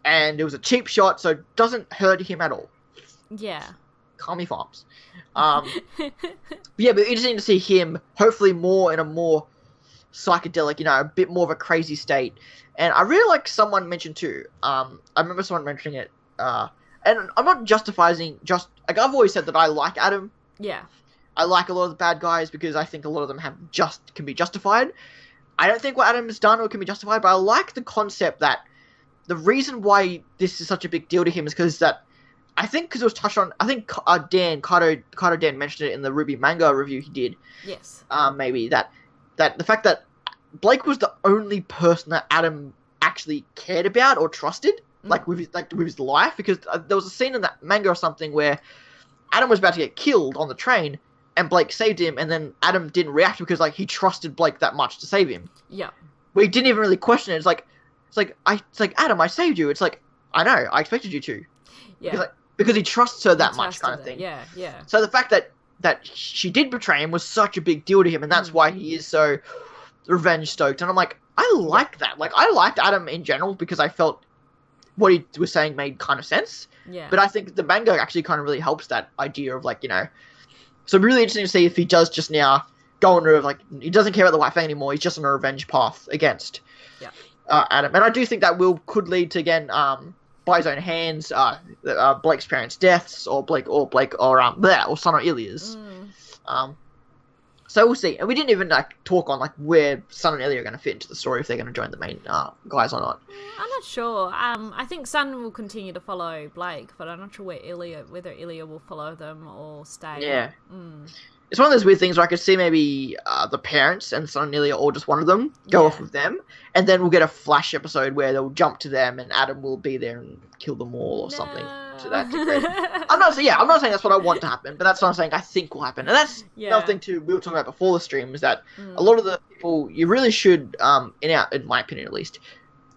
And it was a cheap shot, so it doesn't hurt him at all. Yeah. Calm your farms. But interesting to see him, hopefully more in a more psychedelic, a bit more of a crazy state. And I really like someone mentioned too, I remember someone mentioning it, and I'm not justifying, I've always said that I like Adam. Yeah. I like a lot of the bad guys because I think a lot of them can be justified. I don't think what Adam has done can be justified, but I like the concept that the reason why this is such a big deal to him is because it was touched on, I think Kaito Dan mentioned it in the RWBY manga review he did. Yes. Maybe that the fact that Blake was the only person that Adam actually cared about or trusted, with his life, because there was a scene in that manga or something where Adam was about to get killed on the train, and Blake saved him, and then Adam didn't react because he trusted Blake that much to save him. Yeah. We didn't even really question it. It's like Adam, I saved you. It's like, I know, I expected you to. Yeah. Because he trusts her that much, kind of thing. Yeah, yeah. So the fact that she did betray him was such a big deal to him, and that's why he is so revenge stoked. And I'm like, I like that. I liked Adam in general because I felt what he was saying made kind of sense. Yeah. But I think the manga actually kind of really helps that idea of So it'd be really interesting to see if he does just now go on he doesn't care about the White Fang anymore. He's just on a revenge path against Adam. And I do think that could lead to, again, by his own hands, Blake's parents' deaths, or son or Ilya's. So we'll see. And we didn't even talk on where Sun and Ilya are going to fit into the story, if they're going to join the main guys or not. I'm not sure. I think Sun will continue to follow Blake, but I'm not sure whether Ilya will follow them or stay. Yeah. It's one of those weird things where I could see maybe the parents and Sun and Ilya, or just one of them, go off with them, and then we'll get a flash episode where they'll jump to them and Adam will be there and kill them all or something to that degree. I'm not saying that's what I want to happen, but that's what I'm saying I think will happen. And that's another thing too we were talking about before the stream, is that a lot of the people, you really should, in my opinion at least,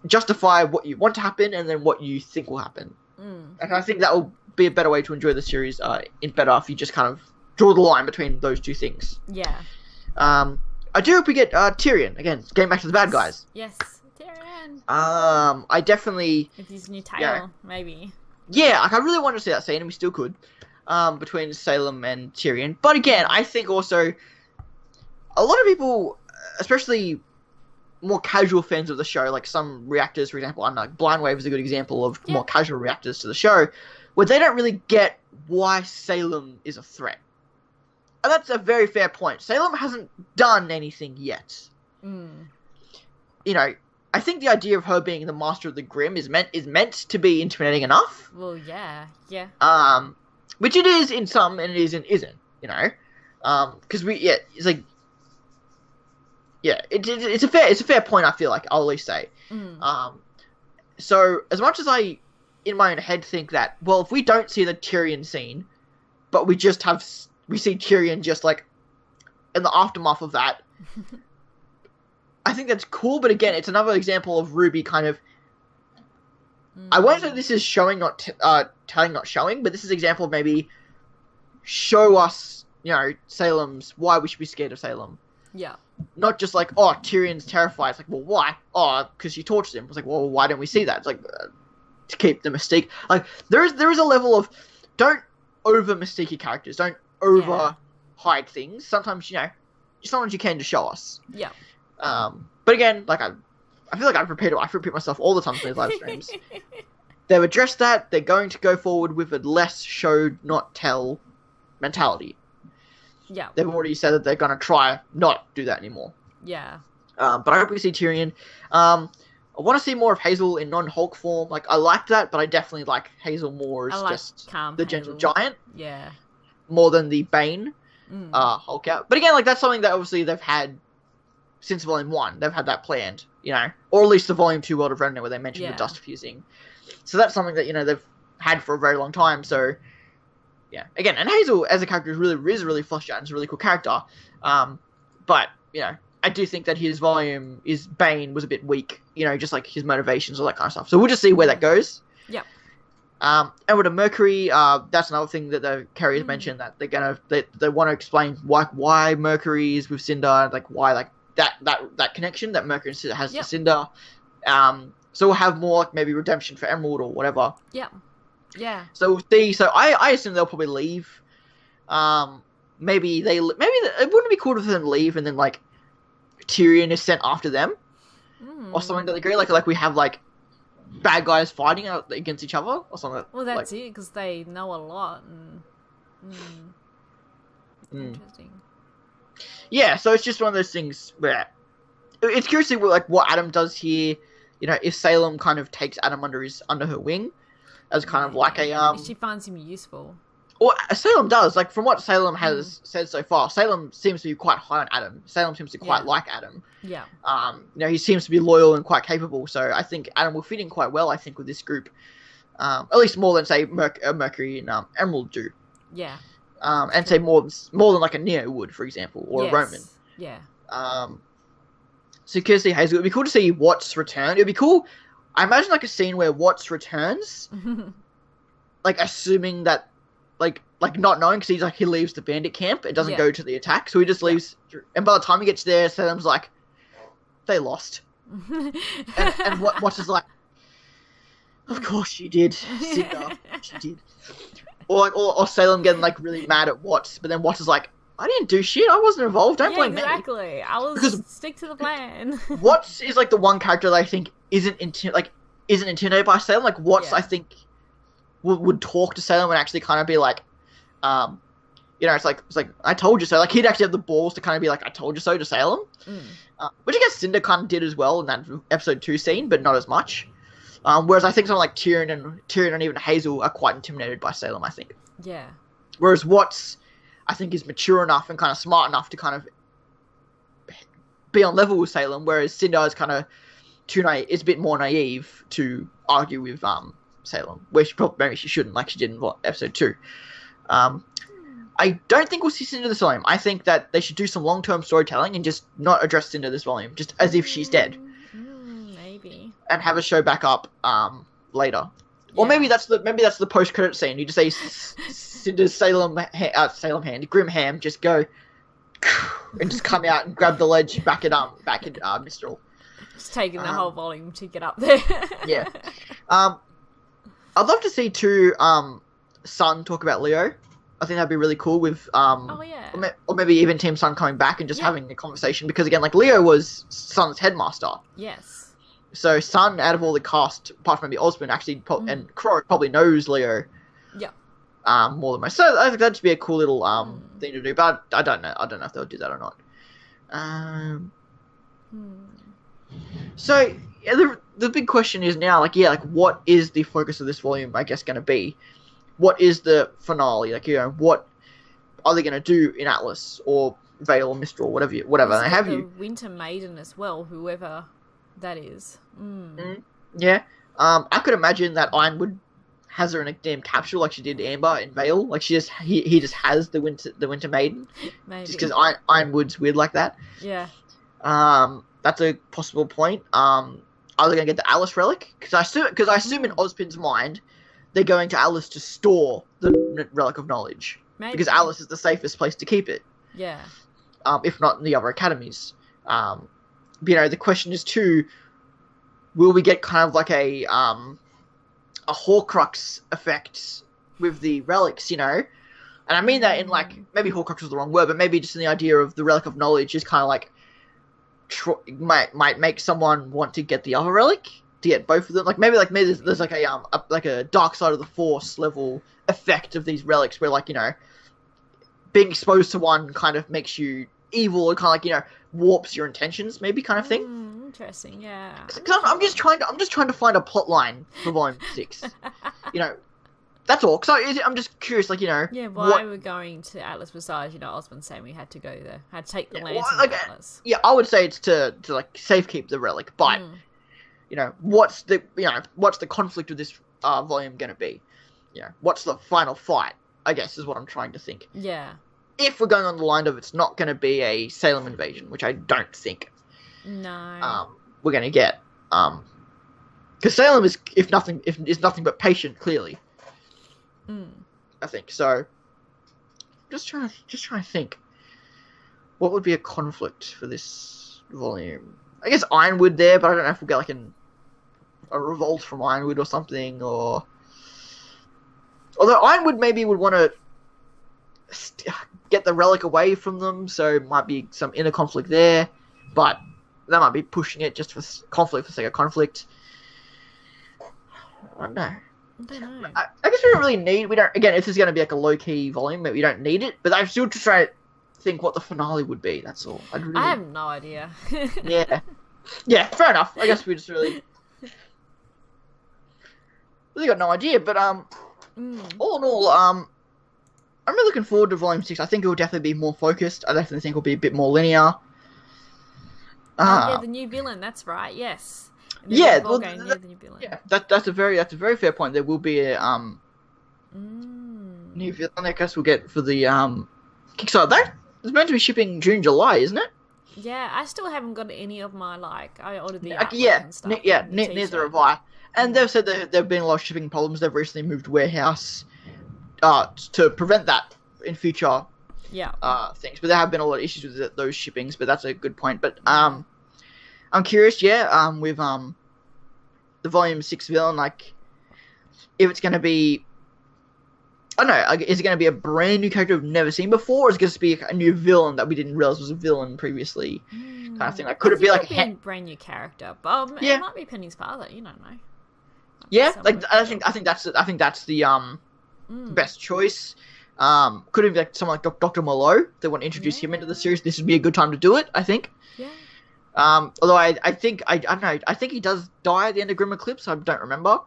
justify what you want to happen and then what you think will happen. And I think that will be a better way to enjoy the series, if you just kind of draw the line between those two things. Yeah. I do hope we get Tyrion again. Getting back to the bad guys. Yes, Tyrion. I definitely. With his new tail, maybe. Yeah, I really wanted to see that scene, and we still could. Between Salem and Tyrion, but again, I think also a lot of people, especially more casual fans of the show, like some reactors, for example, Blind Wave is a good example of more casual reactors to the show, where they don't really get why Salem is a threat. And that's a very fair point. Salem hasn't done anything yet. I think the idea of her being the master of the Grim is meant to be intimidating enough. Well, yeah. Which it is in some, and it isn't. Because it's a fair point. I feel like I'll at least say. So as much as I, in my own head, think that, well, if we don't see the Tyrion scene, but we see Tyrion just in the aftermath of that, I think that's cool. But again, it's another example of RWBY kind of. I won't say this is showing, not telling, not showing, but this is an example of maybe show us, Salem's, why we should be scared of Salem. Yeah. Not just Tyrion's terrified. It's well, why? Oh, because she tortured him. It's well, why don't we see that? It's to keep the mystique. There is a level of, don't over mystique your characters. Don't over hide things. Sometimes, sometimes you can to show us. Yeah. But again, I feel like I repeat myself all the time in these live streams. They've addressed that. They're going to go forward with a less show, not tell mentality. Yeah. They've already said that they're going to try not do that anymore. Yeah. But I hope we see Tyrion. I want to see more of Hazel in non-Hulk form. I like that, but I definitely like Hazel more as just the gentle giant. Yeah. More than the Bane Hulk out. But again, that's something that obviously they've had since Volume 1. They've had that planned, Or at least the Volume 2 World of Remnant, where they mentioned the dust fusing. So that's something that, they've had for a very long time. So yeah. Again, and Hazel as a character is really fleshed out and is a really cool character. But I do think that his Bane was a bit weak. Just like his motivations, all that kind of stuff. So we'll just see where that goes. Yep. And with a Mercury, that's another thing that the carriers mentioned, that they want to explain why Mercury is with Cinder, like why like that connection that Mercury has to Cinder. So we'll have more like maybe redemption for Emerald or whatever. Yeah. Yeah. So we'll see. So I assume they'll probably leave. Maybe it wouldn't be cool for them to leave and then like Tyrion is sent after them or something to the degree. Like we have like bad guys fighting against each other or something. Well, that's it, because they know a lot. Interesting. Yeah, so it's just one of those things where it's curious to see what Adam does here. If Salem kind of takes Adam under her wing as kind of like a If she finds him useful. Or Salem does, like from what Salem has said so far. Salem seems to be quite high on Adam. Salem seems to quite like Adam. Yeah. He seems to be loyal and quite capable. So I think Adam will fit in quite well. I think with this group, at least more than say Mercury and Emerald do. Yeah. And say more than like a Neo would, for example, or a Roman. Yeah. So Kirsty Hazel, it'd be cool to see Watts return. It'd be cool. I imagine like a scene where Watts returns, like assuming that. Like not knowing, because he leaves the bandit camp and doesn't go to the attack, so he just leaves. And by the time he gets there, Salem's like, they lost, and Watts is like, of course she did, Cinder, she did. Or Salem getting like really mad at Watts, but then Watts is like, I didn't do shit, I wasn't involved, don't blame me. Exactly, I was stick to the plan. Watts is like the one character that I think isn't intimidated by Salem. Like Watts, I think. Would talk to Salem and actually kind of be like, it's like I told you so. Like he'd actually have the balls to kind of be like, I told you so to Salem, which I guess Cinder kind of did as well in that episode 2 scene, but not as much. Whereas I think someone like Tyrion and even Hazel are quite intimidated by Salem. I think. Yeah. Whereas Watts, I think, is mature enough and kind of smart enough to kind of be on level with Salem, whereas Cinder is kind of is a bit more naive to argue with Salem, where maybe she shouldn't, like she did in episode 2. I don't think we'll see Cinder this volume. I think that they should do some long-term storytelling and just not address Cinder this volume, just as if she's dead. Maybe. And have a show back up later. Or maybe that's the post-credit scene. You just say Cinder's Grim Ham, just go and just come out and grab the ledge back at Mistral. Just taking the whole volume to get up there. Yeah. I'd love to see Sun talk about Leo. I think that'd be really cool with or maybe even Team Sun coming back and just having a conversation, because again, like Leo was Sun's headmaster. Yes. So Sun, out of all the cast, apart from maybe Osmond, actually and Crow probably knows Leo. Yeah. More than most. So I think that'd just be a cool little thing to do. But I don't know. I don't know if they'll do that or not. So yeah, the big question is now, what is the focus of this volume, I guess, going to be? What is the finale? What are they going to do in Atlas or Vale or Mistral, whatever? They have you. Winter Maiden as well, whoever that is. Yeah. I could imagine that Ironwood has her in a damn capsule like she did Amber in Vale. Like he just has the Winter Maiden. Maybe. Just because Ironwood's weird like that. Yeah. That's a possible point. Are they going to get the Alice relic? Because I assume in Ozpin's mind, they're going to Alice to store the relic of knowledge. Maybe. Because Alice is the safest place to keep it. Yeah. If not in the other academies. The question is too, will we get kind of like a Horcrux effect with the relics, And I mean that in maybe Horcrux was the wrong word, but maybe just in the idea of the relic of knowledge is kind of like might make someone want to get the other relic, to get both of them. Maybe there's a dark side of the Force level effect of these relics, where being exposed to one kind of makes you evil, or kind of warps your intentions, maybe, kind of thing. Interesting, yeah. Because I'm just trying to find a plot line for Volume 6. That's all. Because I'm just curious, Yeah, why we're going to Atlas besides, Osmond saying we had to go there. Had to take the lands to Atlas. Yeah, I would say it's to safekeep the relic, but, what's the conflict of this volume going to be? What's the final fight? I guess is what I'm trying to think. Yeah. If we're going on the line of it's not going to be a Salem invasion, which I don't think. No. We're going to get. Because Salem is, if is nothing but patient, clearly. I think so. Just trying to think. What would be a conflict for this volume? I guess Ironwood there, but I don't know if we'll get like a revolt from Ironwood or something, or although Ironwood maybe would want to get the relic away from them, so it might be some inner conflict there, but that might be pushing it just for conflict for the sake of conflict. I don't know. I guess we don't really need. We don't. Again, if this is going to be like a low key volume, we don't need it. But I'm still just trying to think what the finale would be. That's all. I have no idea. Yeah. Fair enough. I guess we just really got no idea. But all in all, I'm really looking forward to Volume 6. I think it will definitely be more focused. I definitely think it will be a bit more linear. Yeah, the new villain. That's right. Yes. Yeah, that's a very fair point. There will be a new villain. I guess we'll get for the Kickstarter. That is meant to be shipping June, July, isn't it? Yeah, I still haven't got any of my I ordered the and stuff. Neither have I. And they've said that there have been a lot of shipping problems. They've recently moved warehouse to prevent that in future things. But there have been a lot of issues with those shippings. But that's a good point. But I'm curious, with the Volume 6 villain, like, if it's going to be, I don't know, is it going to be a brand new character we've never seen before, or is it going to be a new villain that we didn't realize was a villain previously, kind of thing? Like, could it be like a brand new character? But it might be Penny's father. You don't know. Yeah, like I think that's the best choice. Could it be like someone like Dr. Mallow? They want to introduce him into the series. This would be a good time to do it, I think. Yeah. Although I think I don't know. I think he does die at the end of Grim Eclipse. I don't remember.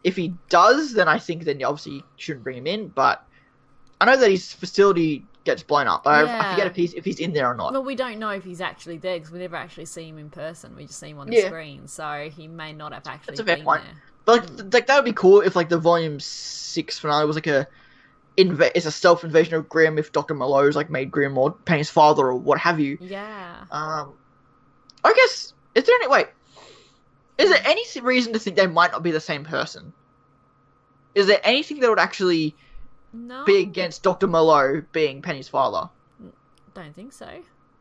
If he does, then I think then you obviously shouldn't bring him in. But I know that his facility gets blown up. I forget if he's in there or not. Well, we don't know if he's actually there because we never actually see him in person. We just see him on the screen, so he may not have actually been there. But like that would be cool if like the Volume 6 finale was like it's a self-invasion of Grim if Dr. Mallows like made Grim or Penny's father or what have you. Yeah. I guess is there any reason to think they might not be the same person? Is there anything that would actually be against Dr. Mallow being Penny's father? Don't think so.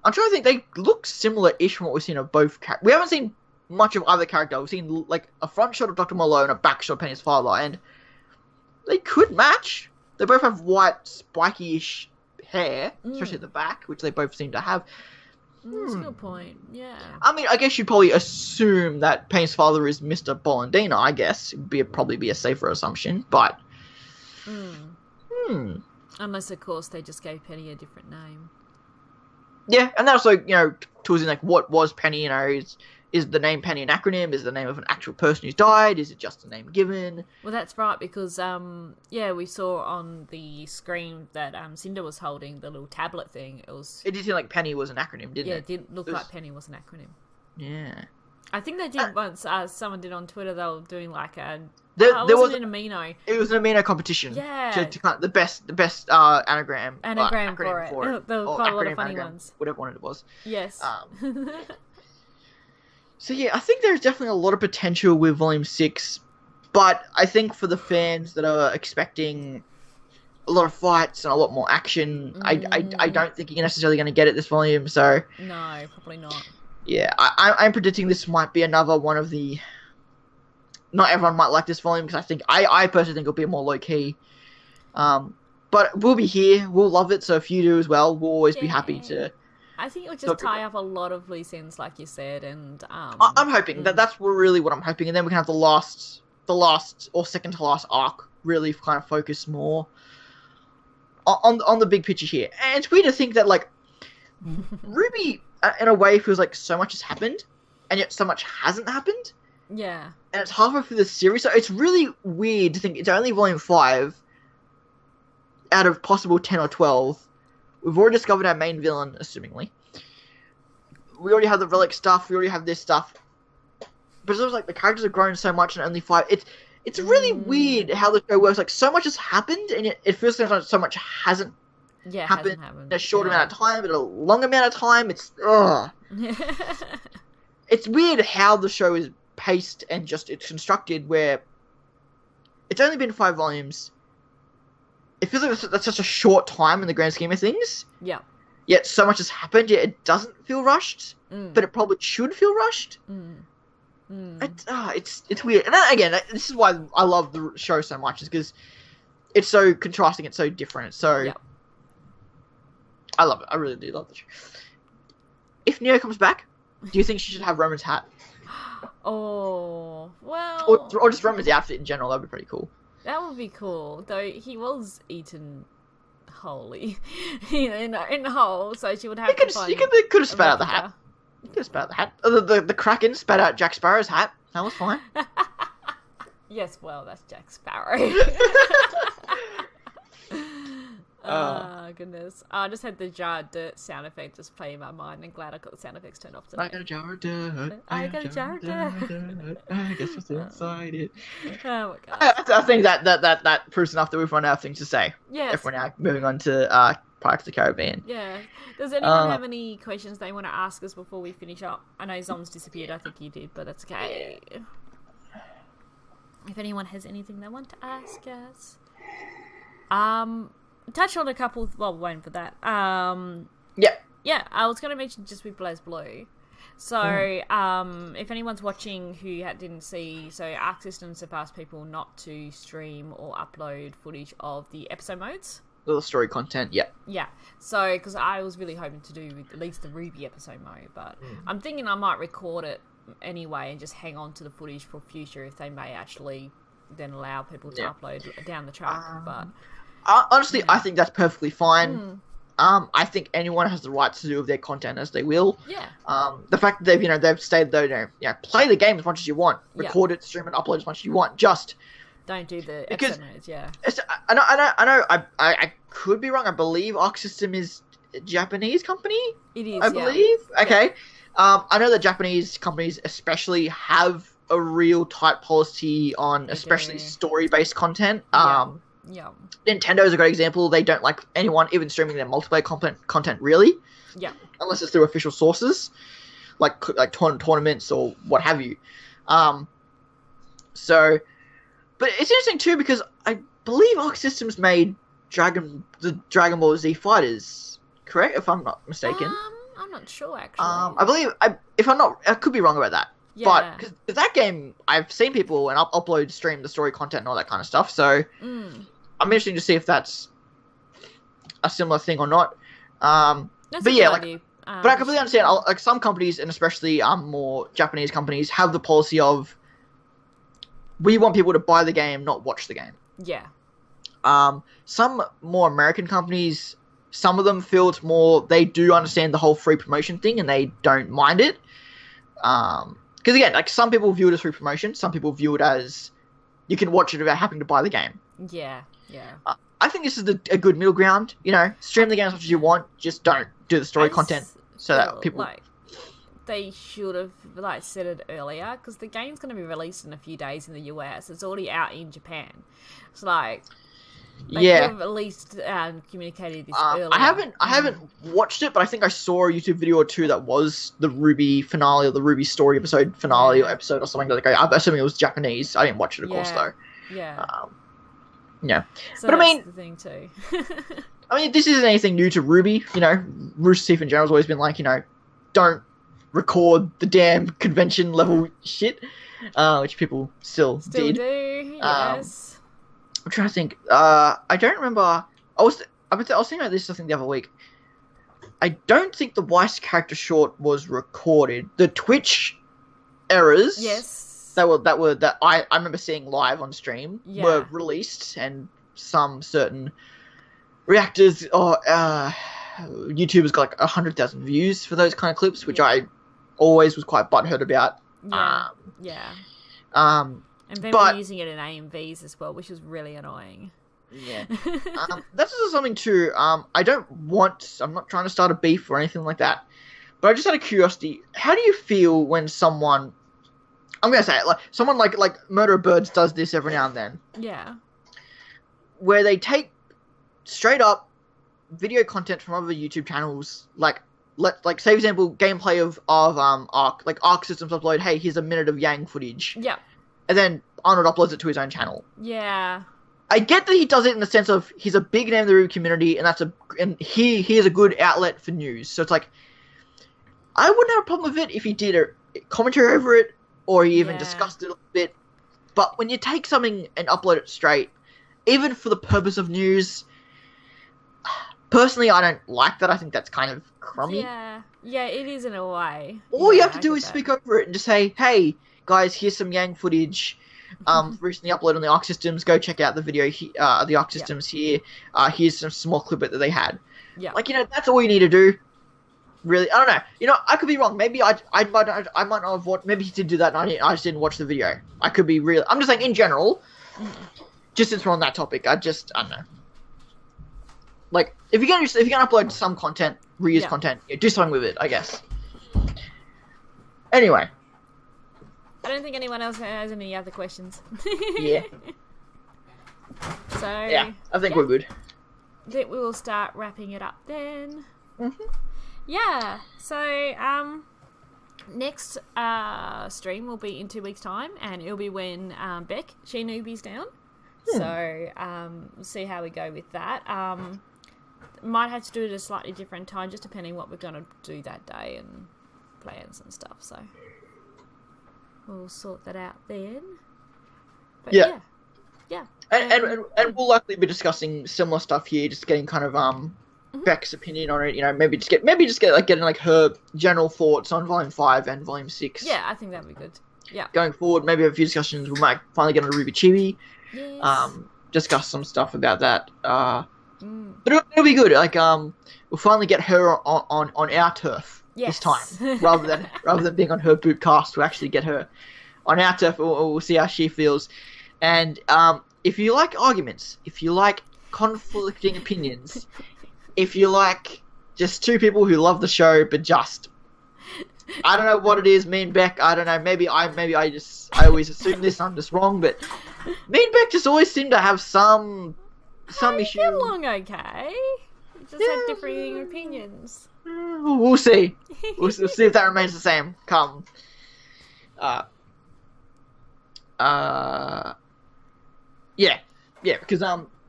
I'm trying to think. They look similar-ish from what we've seen of both characters. We haven't seen much of either character. We've seen like a front shot of Dr. Mallow and a back shot of Penny's father, and they could match. They both have white, spiky-ish hair, especially at the back, which they both seem to have. That's a good point, yeah. I mean, I guess you'd probably assume that Penny's father is Mr. Bollandina, I guess. It'd probably be a safer assumption, but... Unless, of course, they just gave Penny a different name. Yeah, and that also, tools in, like, what was Penny, is the name Penny an acronym? Is it the name of an actual person who's died? Is it just a name given? Well, that's right, because, we saw on the screen that Cinder was holding the little tablet thing. It did seem like Penny was an acronym, didn't it? Yeah, it did look like Penny was an acronym. Yeah. I think they did once, someone did on Twitter, they were doing like a... There was an amino. It was an amino competition. Yeah. To kind of the best anagram. Anagram for it. There were quite a lot of funny ones. Whatever one it was. Yes. So yeah, I think there's definitely a lot of potential with Volume 6, but I think for the fans that are expecting a lot of fights and a lot more action, I don't think you're necessarily going to get it this volume, so... No, probably not. Yeah, I'm predicting this might be another one of the... Not everyone might like this volume, because I personally think it'll be more low-key. But we'll be here, we'll love it, so if you do as well, we'll always be happy to... I think it'll just tie up a lot of loose ends, like you said, and I'm hoping that's really what I'm hoping, and then we can have the last or second to last arc really kind of focus more on the big picture here. And it's weird to think that like RWBY in a way feels like so much has happened, and yet so much hasn't happened. Yeah, and it's halfway through the series, so it's really weird to think it's only Volume 5 out of possible 10 or 12. We've already discovered our main villain, assumingly. We already have the relic stuff. We already have this stuff. But it's almost like the characters have grown so much in only 5. It's really weird how the show works. Like, so much has happened, and it feels like so much hasn't happened in a short amount of time, but a long amount of time. It's it's weird how the show is paced and just it's constructed where it's only been 5 volumes. It feels like that's such a short time in the grand scheme of things. Yeah. Yet so much has happened, yet it doesn't feel rushed, but it probably should feel rushed. It's weird. And then, again, this is why I love the show so much, is because it's so contrasting, it's so different. So I love it. I really do love the show. If Neo comes back, do you think she should have Roman's hat? Oh, well... Or just Roman's outfit in general, that would be pretty cool. That would be cool, though he was eaten wholly in whole, so she would have to find... You could have spat out the hat. You could have spat out the hat. The Kraken spat out Jack Sparrow's hat. That was fine. Yes, well, that's Jack Sparrow. Oh, goodness. I just had the jar of dirt sound effect just play in my mind, and glad I got the sound effects turned off today. I got a jar of dirt. I got a jar of dirt. I guess what's inside it. Oh my god. I think that proves enough that we've run out of things to say. Yes. If we're now moving on to Pirates of the Caribbean. Yeah. Does anyone have any questions they want to ask us before we finish up? I know Zom's disappeared. I think he did, but that's okay. If anyone has anything they want to ask us. Touch on a couple... Well, waiting for that. Yeah, I was going to mention just with Blaze Blue. So, if anyone's watching who didn't see... So, Arc Systems have asked people not to stream or upload footage of the episode modes. Little story content, yeah. Yeah. So, because I was really hoping to do with at least the RWBY episode mode, but I'm thinking I might record it anyway and just hang on to the footage for future if they may actually then allow people to upload down the track, but... honestly, I think that's perfectly fine. I think anyone has the right to do with their content as they will. Yeah. The fact that they've stated though, play the game as much as you want, record it, stream it, upload as much as you want. Just don't do the episode modes. Yeah. I know. I could be wrong. I believe Arc System is a Japanese company. It is. I believe. Okay. I know that Japanese companies especially have a real tight policy on especially story-based content. Yeah. Nintendo's a great example. They don't like anyone even streaming their multiplayer content really. Yeah. Unless it's through official sources, like tournaments or what have you. So, but it's interesting too because I believe Arc Systems made the Dragon Ball Z Fighters, correct? If I'm not mistaken. I'm not sure actually. I believe if I'm not, I could be wrong about that. Yeah. But because that game, I've seen people and upload, stream the story content and all that kind of stuff. So I'm interested to see if that's a similar thing or not. But yeah, but I completely understand. Like some companies, and especially more Japanese companies, have the policy of we want people to buy the game, not watch the game. Yeah. Some more American companies, some of them feel it's more they do understand the whole free promotion thing and they don't mind it. Because again, like some people view it as free promotion, some people view it as you can watch it without having to buy the game. Yeah, yeah. I think this is a good middle ground. Stream the game as much as you want, just don't do the story content so that people. They should have said it earlier because the game's going to be released in a few days in the US. It's already out in Japan. It's they could have at least communicated this earlier. I haven't watched it, but I think I saw a YouTube video or two that was the RWBY finale or the RWBY story episode finale or episode or something like that. I'm assuming it was Japanese. I didn't watch it, of course, though. Yeah. Yeah. So but that's the thing too. I mean, this isn't anything new to RWBY. Rooster Teeth in general has always been don't record the damn convention level shit, which people still did. Do, yes. I'm trying to think. I don't remember. I was thinking about this, I think, the other week. I don't think the Weiss character short was recorded. The Twitch errors, that I remember seeing live on stream were released, and some certain reactors or YouTubers got 100,000 views for those kind of clips, which I always was quite butthurt about. And they were using it in AMVs as well, which was really annoying. Yeah. That's also something too. I'm not trying to start a beef or anything like that, but I just out of curiosity, how do you feel when someone I'm gonna say it, like someone like Murder of Birds does this every now and then. Yeah. Where they take straight up video content from other YouTube channels, like say for example gameplay of Ark, like Ark Systems upload, hey, here's a minute of Yang footage. Yeah. And then Arnold uploads it to his own channel. Yeah. I get that he does it in the sense of he's a big name in the RWBY community, and he is a good outlet for news. So it's like, I wouldn't have a problem with it if he did a commentary over it, or he even discussed it a bit. But when you take something and upload it straight, even for the purpose of news, personally, I don't like that. I think that's kind of crummy. Yeah, it is in a way. All you have to do is speak over it and just say, hey, guys, here's some Yang footage. Recently uploaded on the Arc Systems. Go check out the video. The Arc Systems here. Here's some small clip that they had. Yeah, like that's all you need to do. Really, I don't know. I could be wrong. Maybe I might not have watched. Maybe he did do that, and I just didn't watch the video. I could be real. I'm just saying in general. Just since we're on that topic, I don't know. Like if you're gonna upload some content, reuse content, do something with it. I guess. Anyway. I don't think anyone else has any other questions. Yeah. So yeah, I think we're good. I think we will start wrapping it up then. Yeah. So next stream will be in 2 weeks' time, and it'll be when Beck She Newbie's down. So we'll see how we go with that. Might have to do it at a slightly different time, just depending what we're gonna do that day and plans and stuff. So. We'll sort that out then. But yeah. And we'll likely be discussing similar stuff here, just getting kind of Beck's opinion on it. Maybe just getting like her general thoughts on Volume 5 and Volume 6. Yeah, I think that'd be good. Yeah. Going forward, maybe have a few discussions. We might finally get on RWBY Chibi. Yes. Discuss some stuff about that. But it'll be good. Like we'll finally get her on our turf. This time, rather than being on her bootcast, we'll actually get her on our turf. We'll see how she feels. And if you like arguments, if you like conflicting opinions, if you like just two people who love the show but just I don't know what it is, me and Beck, I don't know, maybe I always assume this, I'm just wrong, but me and Beck just always seem to have some issue. Get along okay. We just had differing opinions. We'll see. We'll see if that remains the same. Come. Yeah, because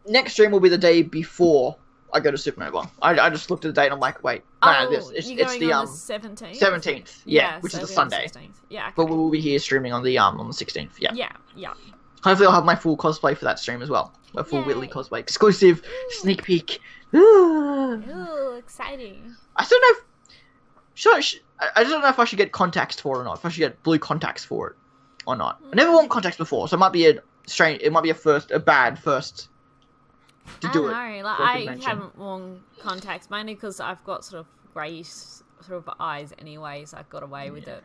next stream will be the day before I go to Supernova. I just looked at the date and I'm like, wait, it's the 17th. 17th, which is the Sunday. Yeah, okay. But we'll be here streaming on the 16th. Yeah. Hopefully, I'll have my full cosplay for that stream as well. A full Whitley cosplay, exclusive sneak peek. Ooh, exciting. I still don't know if I don't know if I should get contacts for it or not. If I should get blue contacts for it or not. I never worn contacts before, so it might be a bad first to do it. I don't know. Like, I haven't worn contacts mainly because I've got sort of greyish sort of eyes anyway, so I've got away with it.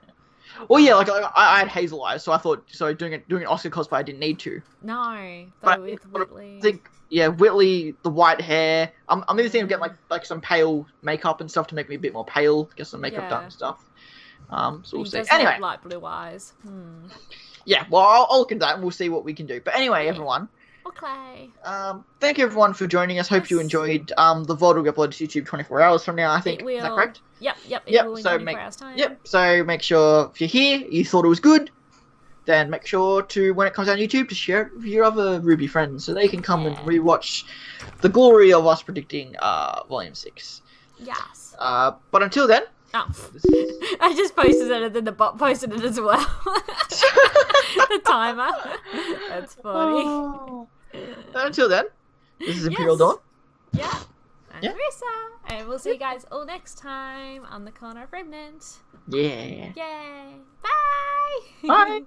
Well, yeah, like I had hazel eyes, so I thought doing an Oscar cosplay I didn't need to. No, but with Whitley. I think Whitley, the white hair. I'm even thinking of getting like some pale makeup and stuff to make me a bit more pale, get some makeup done and stuff. So we'll see. Anyway, have light blue eyes. Yeah, well, I'll look into that and we'll see what we can do. But anyway, everyone. Okay. Thank you everyone for joining us. Hope you enjoyed. The VOD will be uploaded to YouTube 24 hours from now, I think. Is that correct? Yep. It will in 24 hours time. So make sure if you're here, you thought it was good, then make sure to, when it comes out on YouTube, to share it with your other RWBY friends so they can come and rewatch the glory of us predicting Volume 6. Yes. But until then. Oh. I just posted it and then the bot posted it as well. The timer. That's funny. Oh. Until then, this is Imperial Dawn. Yeah. And Larissa. And we'll see you guys all next time on the corner of Remnant. Yeah. Yay. Bye. Bye.